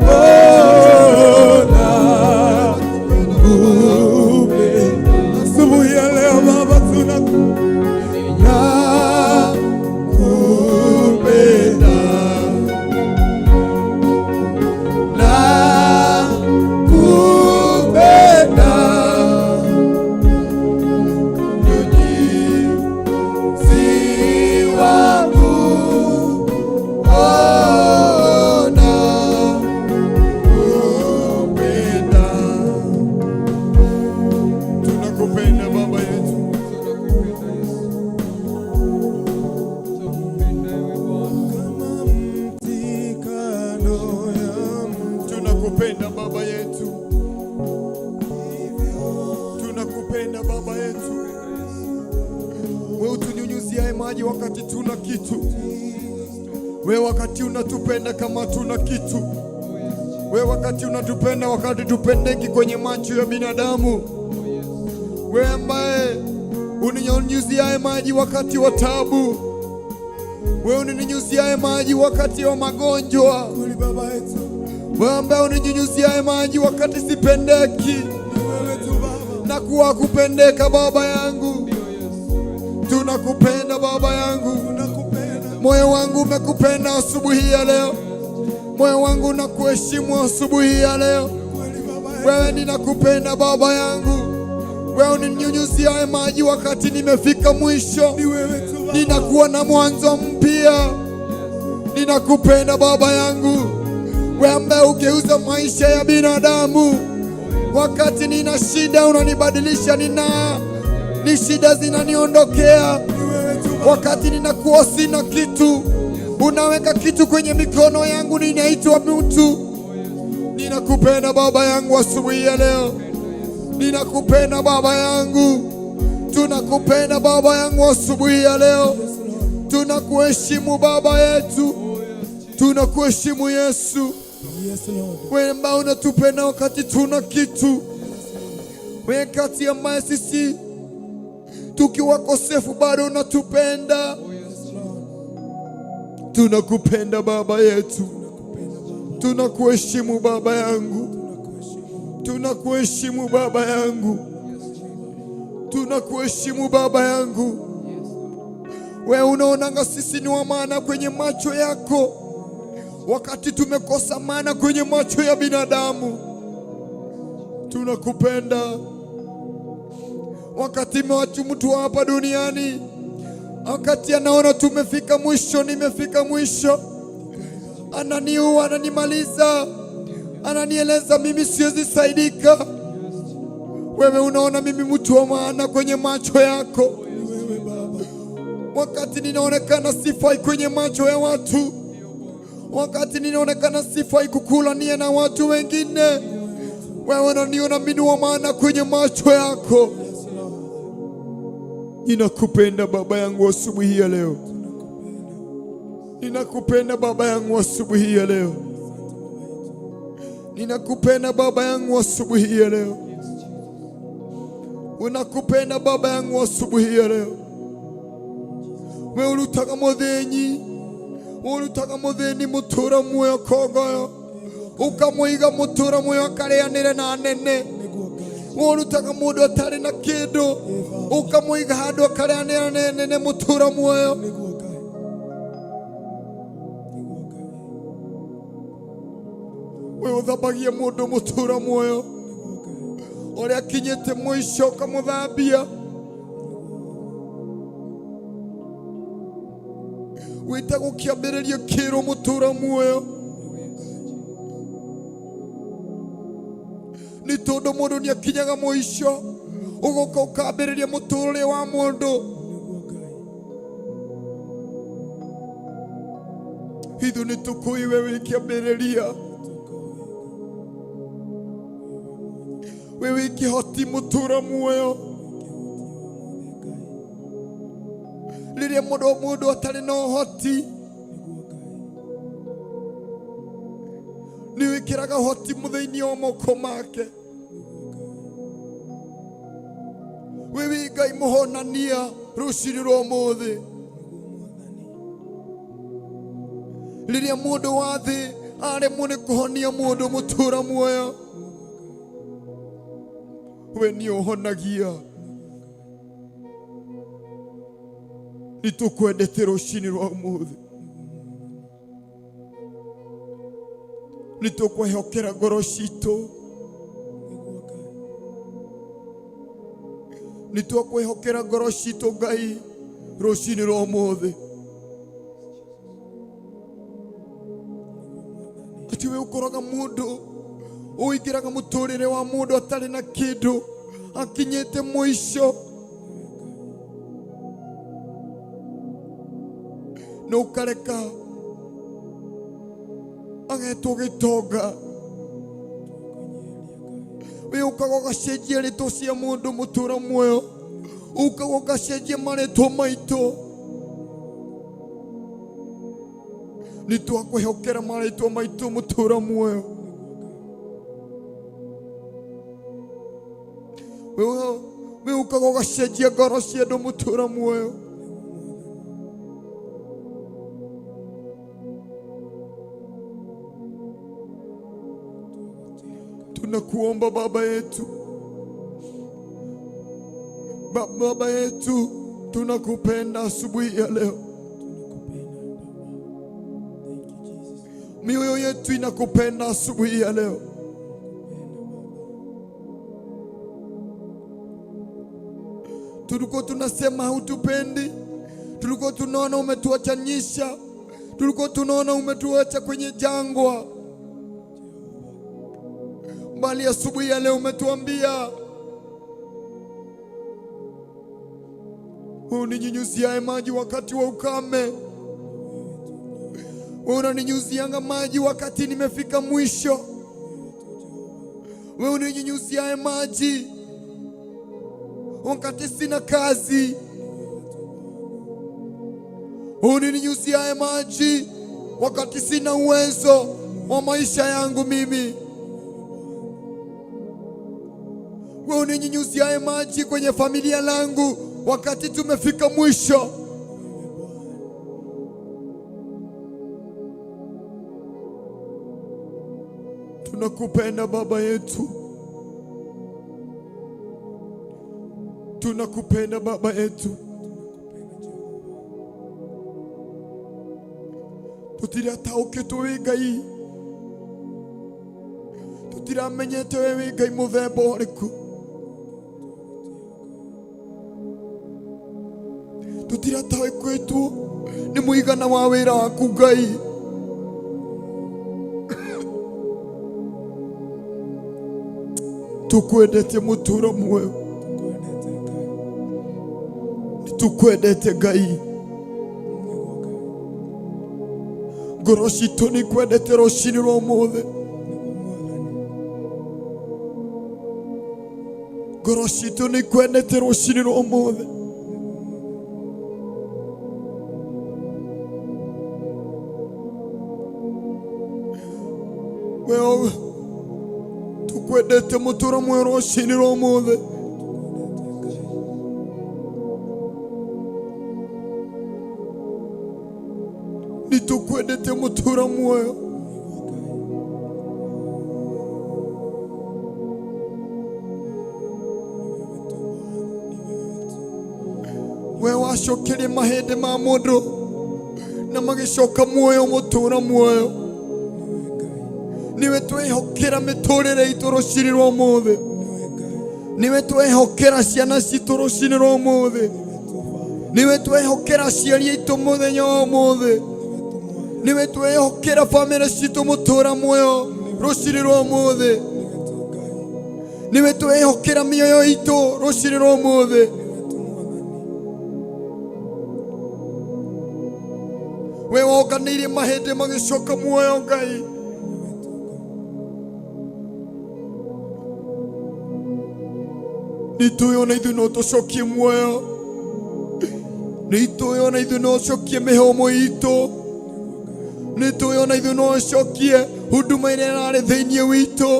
ona kupenda. Asubuhi ya leo Baba tunakupenda, nakupenda. Nyunyizi wangu, ona kupenda. Tunakupenda Baba yetu, kama mti kando ya mto. Tunakupenda Baba yetu, tunakupenda Baba yetu. Wewe utunyunyuziaye maji wakati tuna kitu. Wewe wakati unatupenda kama tuna kitu. Wewe wakati unatupenda wakati tupendeki kwenye macho ya binadamu. Wewe ambaye uninyunyiziaye maji wakati wa taabu, wewe uninyunyiziaye maji wakati wa magonjwa, wewe ambaye uninyunyiziaye maji wakati sipendeki na kuwa kupendeka. Baba yangu, tunakupenda Baba yangu, moyo wangu umekupenda asubuhi ya leo, moyo wangu unakuheshimu asubuhi ya leo. Wewe ninakupenda Baba yangu, wewe uninyunyiziaye maji wakati nimefika mwisho, ninakuwa na mwanzo mpya. Ninakupenda Baba yangu, wewe ambaye ugeuza maisha ya binadamu. Wakati nina shida unanibadilisha, ni shida zinaniondokea. Wakati ninakuwa sina kitu, unaweka kitu kwenye mikono yangu, ninaitwa mtu. Ninakupenda Baba yangu asubuhi ya leo, ninakupenda Baba yangu, tunakupenda Baba yangu asubuhi ya leo. Tunakuheshimu Baba yetu, tunakuheshimu Yesu. Wewe ambao unatupenda wakati tuna kitu, wewe kati ambaye sisi tukiwa kosefu bado unatupenda. Tunakupenda Baba yetu, tunakuheshimu Baba yangu, tunakuheshimu Baba yangu, tunakuheshimu Baba yangu. Wewe unaonanga sisi ni wa maana kwenye macho yako, wakati tumekosa maana kwenye macho ya binadamu. Tunakupenda wakati mewachu mtu hapa duniani, wakati anaona tumefika mwisho, nimefika mwisho, ananiua, ananimaliza, ananieleza mimi siwezi saidika. Wewe unaona mimi mtu wa maana kwenye macho yako, wakati ninaonekana sifai kwenye macho ya watu, wakati ninaonekana sifai kukulania na watu wengine, wewe unaniona mimi wa maana kwenye macho yako. Ninakupenda Baba yangu asubuhi ya leo, ninakupenda Baba yangu asubuhi ya leo, ninakupenda Baba yangu asubuhi ya leo, unakupenda Baba yangu asubuhi ya leo. Wewe ulutaka muthenyi, ulutaka mutheni mutura muoyo kogoyo, ukamuiga mutura muoyo akareanire na nene. Ulutaka mundu atari na kindu, ukamuiga handu akareanire na nene mutura muoyo. Wewe uthambagia mundu mutura muoyo, uria akinyite mwisho ukamuthambia. Wita gukiambiriria kiro mutura muoyo, ni tondu mundu ni akinyaga mwisho ugoka ukambiriria muturire wa mundu. Hithu ni tukui wewe ikiambiriria, wewe ikihoti mutura muoyo. Liria mundu atari na uhoti, ni wikiraga uhoti muthiini wa moko make. Wewe Ngai muhonania rucini rwa muthi. Liria mundu wa thi aremwo ni kuhonia mundu mutura muoyo, we ni uhonagia. Nitukwendete rucini rwa muthi, nitukwehokera ngoro citu, nitukwehokera ngoro citu Ngai rucini rwa muthi. Ati we ukoraga mundu uingiraga muturire wa mundu atari na kindu, akinyite mwisho, no ukareka agetwo gitonga. We ukaga ugacenjia ritwa cia mundu mutura muoyo, ukaga ugacenjia maritwa maitu. Nitwakwihokera maritwa maitu mutura muoyo. we ukagogacenjia ngoro cia andũ mũtũũra muoyo. Tunakuomba Baba yetu, Baba yetu, tunakupenda asubuhi ya leo. Mioyo yetu inakupenda asubuhi ya leo. Tulikuwa tunasema hautupendi, tulikuwa tunaona umetuachanyisha, tulikuwa tunaona umetuacha kwenye jangwa, bali asubuhi ya leo umetuambia uninyunyuziaye maji wakati wa ukame, wewe unaninyunyuzianga maji wakati nimefika mwisho, wewe uninyunyuziaye maji wakati sina kazi, uninyunyuziaye maji wakati sina uwezo wa maisha yangu mimi, wewe uninyunyuziaye maji kwenye familia langu wakati tumefika mwisho. Tunakupenda Baba yetu, tunakupenda Baba yetu. Tutirataũkĩtwo wĩ Ngai, tutiramenyete we wĩ Ngai mũthemba ũrĩkũ, tutirataũkĩtwo nĩ mũigana wa wĩra waku Ngai. Tukwendete mũtũũra muoyo, tukwendete Ngai, ngoro citũ nĩ kwendete rũcinĩ rwa ũmũthĩ, ngoro citũ nĩ kwendete rũcinĩ rwa ũmũthĩ. Wewe tukwendete mũtũũra muoyo rũcinĩ rwa ũmũthĩ. Nitukwendete mũtũũra muoyo, we wacokerie mahĩndĩ ma mũndũ na magĩcoka muoyo mũtũũra muoyo. Niwe twehokera mĩtũũrĩre itũ rũcinĩ rwa ũmũthĩ, niwe twehokera ciana citũ rũcinĩ rwa ũmũthĩ, niwe twehokera aciari aitũ mũthenya wa ũmũthĩ, niwe twehokera bamĩrĩ citũ mũtũũra muoyo rũcinĩ rwa ũmũthĩ, niwe twehokera mĩoyo itũ rũcinĩ rwa ũmũthĩ. We wonganĩirie mahĩndĩ magĩcoka muoyo Ngai, nĩtũĩ ona ithuĩ no tũcokie muoyo, nĩtũĩ ona ithuĩ no tũcokie mĩhũmũ itũ, nĩtũĩ ona ithuĩ no tũcokie huduma ĩrĩa ĩrarĩ thĩinĩ witũ,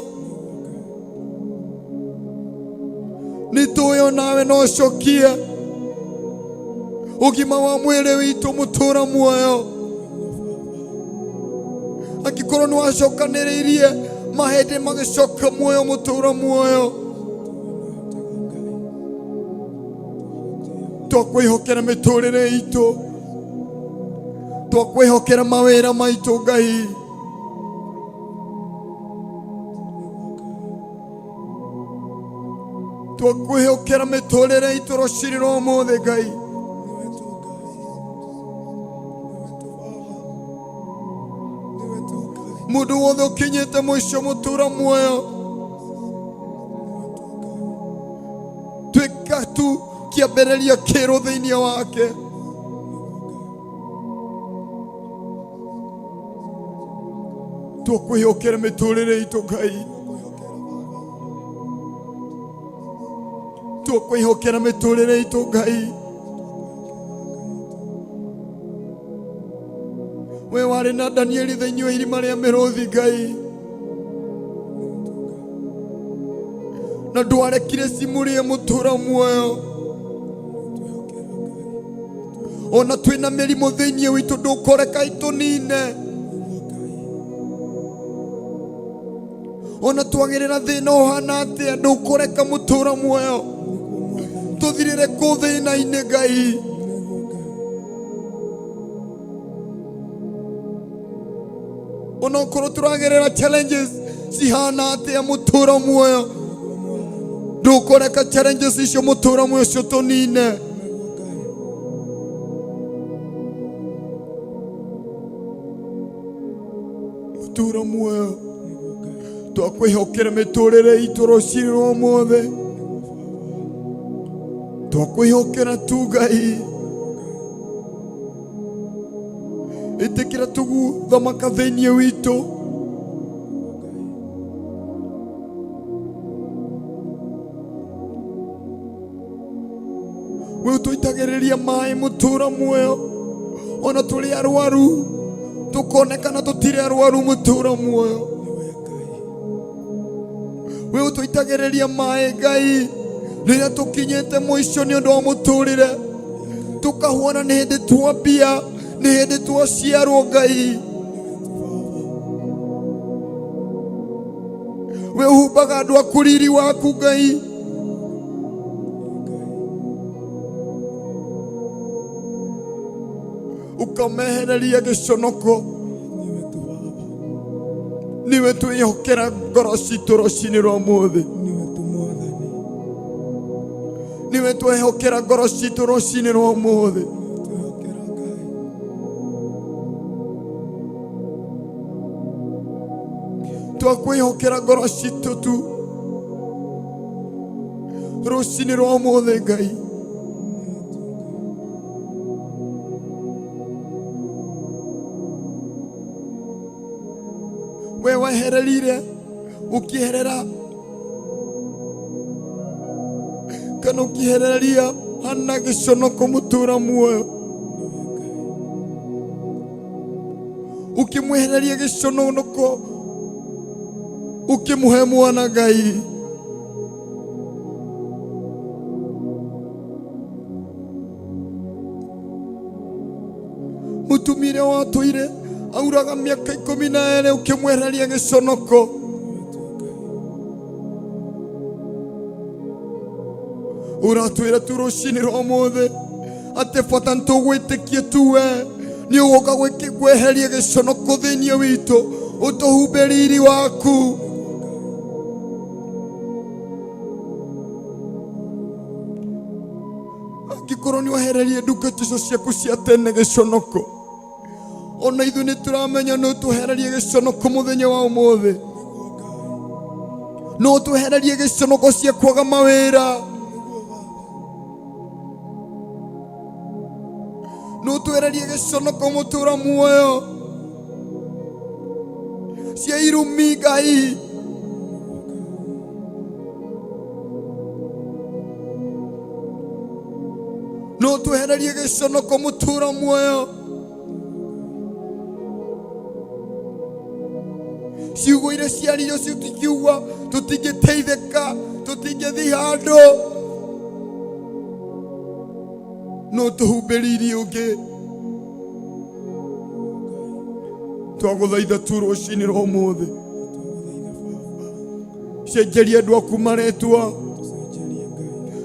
nĩtũĩ onawe no ũcokie ũgima wa mwĩrĩ witũ mũtũũra muoyo, angĩkorwo nĩ wacokanĩrĩirie mahĩndĩ magĩcoka muoyo mũtũũra muoyo. Twakwĩhokera mĩtũũrĩre itũ, twakwĩhokera mawĩra maitũ Ngai, twakwĩhokera mĩtũũrĩre itũ rũcinĩ rwa ũmũthĩ Ngai. Mũndũ wothe ũkinyĩte mũico mũtũũra muoyo, twĩka tu kĩambĩrĩria kĩerũ thĩinĩ wake. Twakwĩhokera mĩtũũrĩre itũ Ngai, twakwĩhokera mĩtũũrĩre itũ Ngai. We warĩ na Danieli thĩinĩ wa irima rĩa mĩrũũthi Ngai, na ndwarekire cimurie mutura muoyo. Ona twina mirimu thiini witu ndukureka itunine. Ona twagirira thina uhana atia ndukureka mutura muoyo tuthirire ku thina-ini Ngai. Ona okorwo turagirira challenges cihana atia mutura muoyo ndukureka challenges icio mutura muoyo cio tunine. Mutura muoyo twakwihokera miturire itu rucini rwa mothe, twakwihokera tu Ngai. Itikira tuguthamaka thiini witu, we utuitagiriria mai mutura muoyo. Ona turi arwaru tukonekana tutire arwaru mutura muoyo, we utuitagiriria mai Ngai riria tukinyite mwisho ni undu wa muturire, tukahuana ni hindi twambia, ni hindi twaciarwo Ngai. We uhumbaga andu aku riri waku Ngai. Ukamehereria giconoko. Niwe twihokera ngoro citu rucini rwa muthi, niwe twihokera ngoro citu rucini rwa muthi. Twakwihokera ngoro citu tu rucini rwa muthi Ngai. We wahererire ukiherera kana ukihereria hana giconoko mutura muoyo, ukimwehereria giconoko ukimuhe mwana Ngai. Mutumire watoire auraga miaka 12 ukimwehereria giconoko. Uratwira tu rucini rwa muthi ati bata ntugwitikie tu we ni ugoka gweheria giconoko thiini witu, utuhumbe riri waku. Angikorwo ni wahererie ndungata icio ciaku cia tene giconoko, ona ithu ni turamenya no tuhererie giconoko muthenya wa umuthi, no tuhererie giconoko cia kwaga mawira, no tuhererie giconoko mutura muoyo cia irumi Ngai. No tuhererie giconoko mutura muoyo ciugo iria ciario cio tukiuga tutingiteithika, tutingithi handu, no tuhumbiririe ungi. Twaguthaitha tu rucini rwa umuthi cenjeria andu aku maretwa,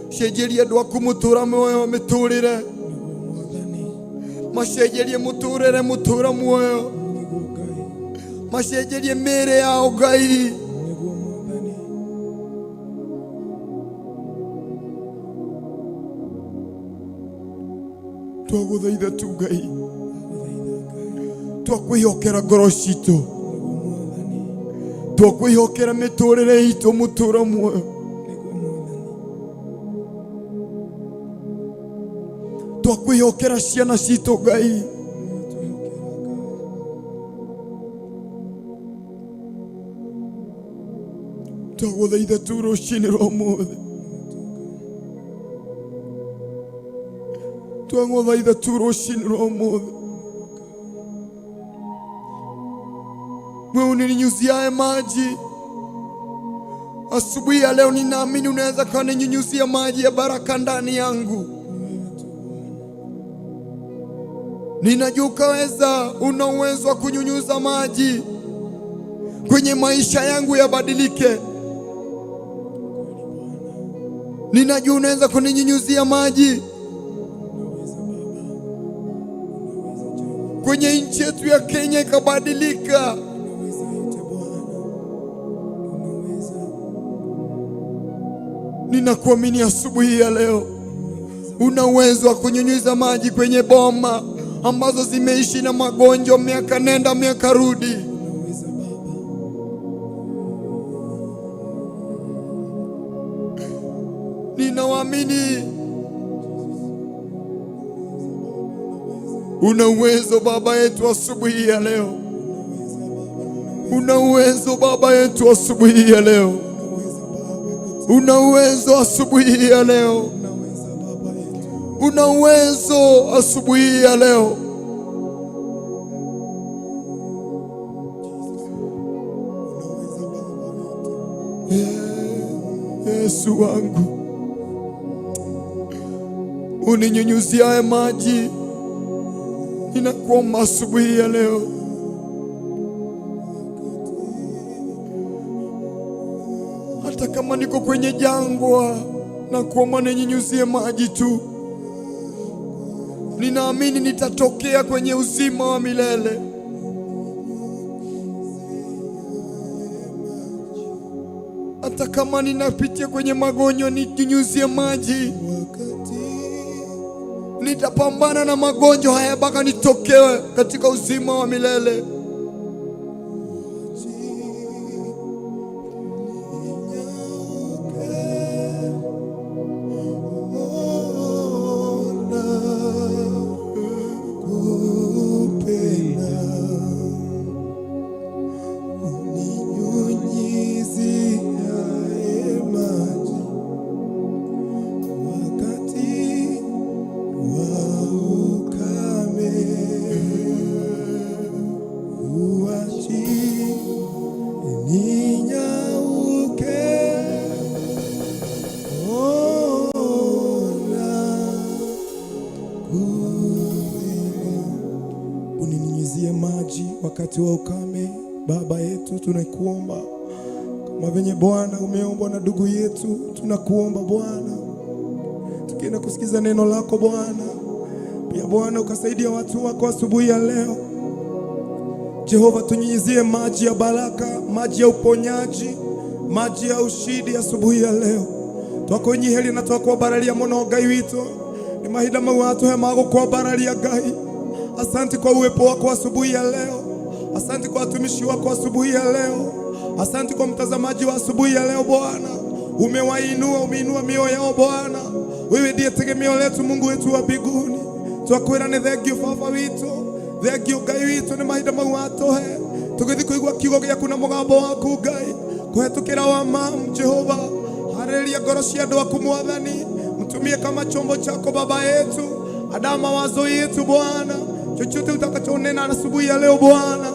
cenjeria andu aku mutura muoyo miturire, macenjerie muturire mutura muoyo, macenjerie mĩĩrĩ yao Ngai. Twaguthaitha tu Ngai, twakwihokera ngoro citu, twakwihokera miturire itu mutura muoyo, twakwihokera ciana citu Ngai. Twaguthaitha tu rucini rwa umuthi, twaguthaitha tu rucini rwa umuthi. We unininyuziaye maji asubuhi ya leo ninaamini unaweza kuninyunyuzia maji ya baraka ndani yangu. Ninajua ukaweza, una uwezo wa kunyunyuza maji kwenye maisha yangu yabadilike. Ninajua unaweza kuninyunyuzia maji kwenye nchi yetu ya Kenya ikabadilika. Ninakuamini asubuhi ya leo, una uwezo wa kunyunyuza maji kwenye boma ambazo zimeishi na magonjwa miaka nenda miaka rudi. Ninawaamini una uwezo Baba yetu asubuhi ya leo, una uwezo Baba yetu asubuhi ya leo, una uwezo asubuhi ya leo, una uwezo asubuhi ya leo. Yesu wangu, uninyunyuziaye maji, ninakuomba asubuhi ya leo. Hata kama niko kwenye jangwa, nakuomba ninyunyuzie maji tu. Ninaamini nitatokea kwenye uzima wa milele. Hata kama ninapitia kwenye magonjwa, ninyunyuzie maji. Nitapambana na magonjwa haya mpaka nitokewe katika uzima wa milele. Uninyunyizie maji wakati wa ukame. Baba yetu, tunakuomba kama venye Bwana umeomba na ndugu yetu, tunakuomba Bwana, tukienda kusikiza neno lako Bwana, pia Bwana ukasaidia watu wako asubuhi ya leo. Jehova, tunyunyizie maji ya baraka, maji ya uponyaji, maji ya ushindi asubuhi ya leo. Twakonyiheli na twakubararia muno Ngai witu, ni mahinda mau atuhe magukubararia Ngai. Asante kwa uwepo wako asubuhi ya leo. Asante kwa watumishi wako asubuhi ya leo. Asante kwa mtazamaji wa asubuhi ya leo Bwana. Umeinua mioyo yao Bwana. Wewe ndiye tegemeo letu, Mungu wetu wa mbinguni. Twakwira ni thank you Baba witu. Thank you Ngai witu, ni mahinda mau atuhe tugithi kuigua kiugo giaku na mugambo waku Ngai kuhetukira wa mamu Jehova. Haleluya, ngoro cia andu aku Mwathani, mtumie kama chombo chako Baba yetu. Adama mawazo yetu Bwana, chochote utakachonena asubuhi ya leo Bwana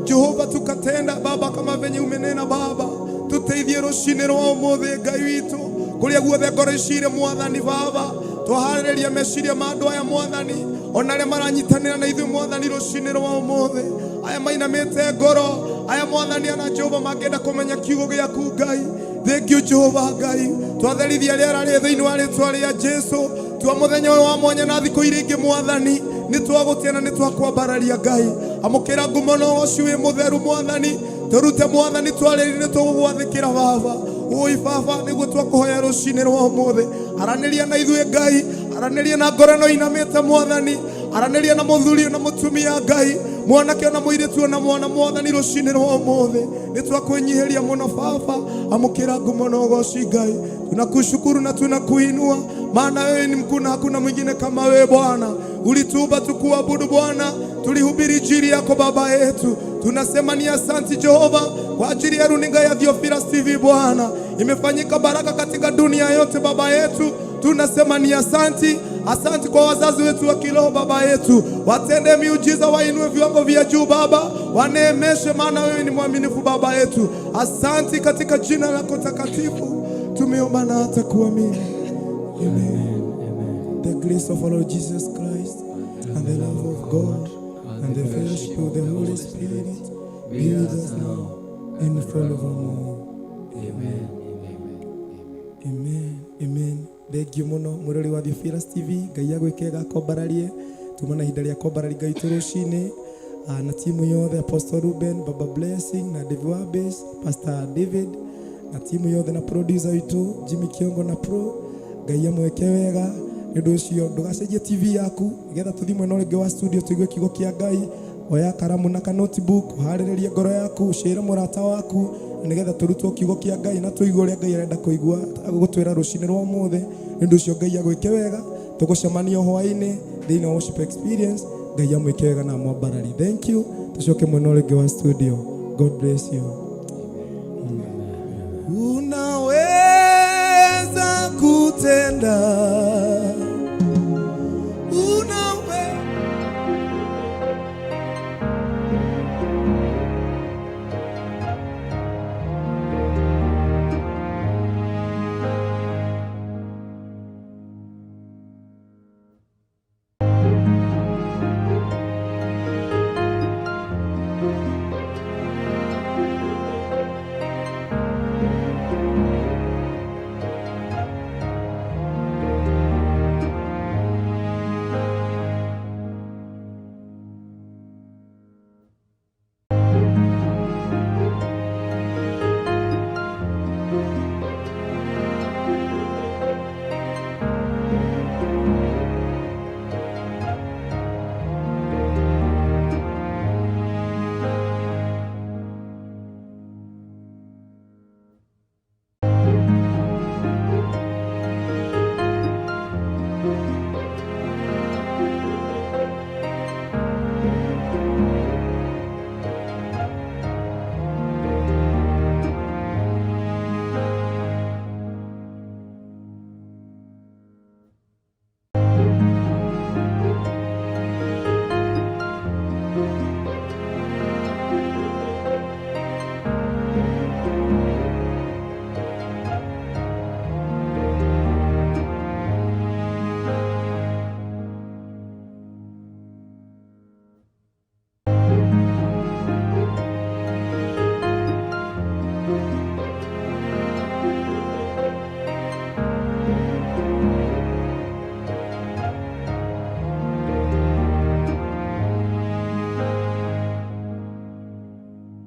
Jehova, tukatenda Baba kama venye umenena Baba. Tuteithie rushini rwa umuthi Ngai witu, kuria guothe ngoro icire Mwathani Baba. Twahariria meciria ma andu aya Mwathani, ona aria maranyitanira na ithuĩ Mwathani rushini rwa umuthi, aya mainamite ngoro, aya Mwathani ana Jehova mangenda kumenya kiugo giaku Ngai. Thank you Jehova Ngai, twatherithia rĩera rĩ thĩinĩ wa rĩĩtwa rĩa Jesu. Tua muthenya ũyũ wa mwanya na thikũ iria ingĩ Mwathani, nĩ twagũtia na nĩ twakwambararia Ngai. Amũkĩra ngumo na ũcio wĩ mũtheru Mwathani, tũrute Mwathani twarĩrĩ nĩ tũgũgwathĩkĩra Baba. Oi Baba, nĩguo twakũhoya rũcinĩ rwa ũmũthĩ. Aranĩria na ithuĩ Ngai, aranĩria na ngorano inamĩte Mwathani, aranĩria na mũthuri na mũtumia Ngai, mwanake na mũirĩtu na mwana Mwathani rũcinĩ rwa ũmũthĩ. Nĩ twakwĩnyihĩria mũno Baba, amũkĩra ngumo na ũgooci Ngai. Tunakushukuru na tunakuinua, maana wewe ni mkuu na hakuna mwingine kama wewe Bwana. Ulituumba tukuabudu Bwana, tulihubiri injili yako Baba yetu. Tunasema ni asante Jehova kwa ajili ya runinga ya Theophilus TV Bwana. Imefanyika baraka katika dunia yote Baba yetu. Tunasema ni asante. Asante kwa wazazi wetu wa kiroho Baba yetu, watende miujiza, wainue viwango vya juu Baba, waneemeshe, maana wewe ni mwaminifu Baba yetu. Asante katika jina lako takatifu tumeomba na hata kuamini. Amen. The grace of our Lord Jesus Christ and the love of God and the fellowship of the Holy Spirit be with us now and forevermore. Amen. Amen. Amen. Thank you muno murori wa Theophilus TV. Ngai agwikega kombararie tumana hinda ria kombarari Ngai turucini na timu yothe, Apostle Ruben, Baba Blessing na David Wabes, Pastor David na timu yothe na producer witu Jimmy Kiongo na Pro. Ngai amweke wega ndu ucio ndugacenjie TV yaku nigetha tuthi mwena uringi wa studio tuigue kiugo kia Ngai. Oya karamu na ka notebook hariririe ngoro yaku, share murata waku nigetha turutwo kiugo kia Ngai na tuigue uria Ngai arenda kuigua agugutwira rucini rwa muthe. Ndu ucio Ngai agwike wega, tugucemania hwaini thina worship experience. Ngai amwike wega na mwambarari. Thank you. Tucoke mwena uringi wa studio. God bless you. Unaweza kutenda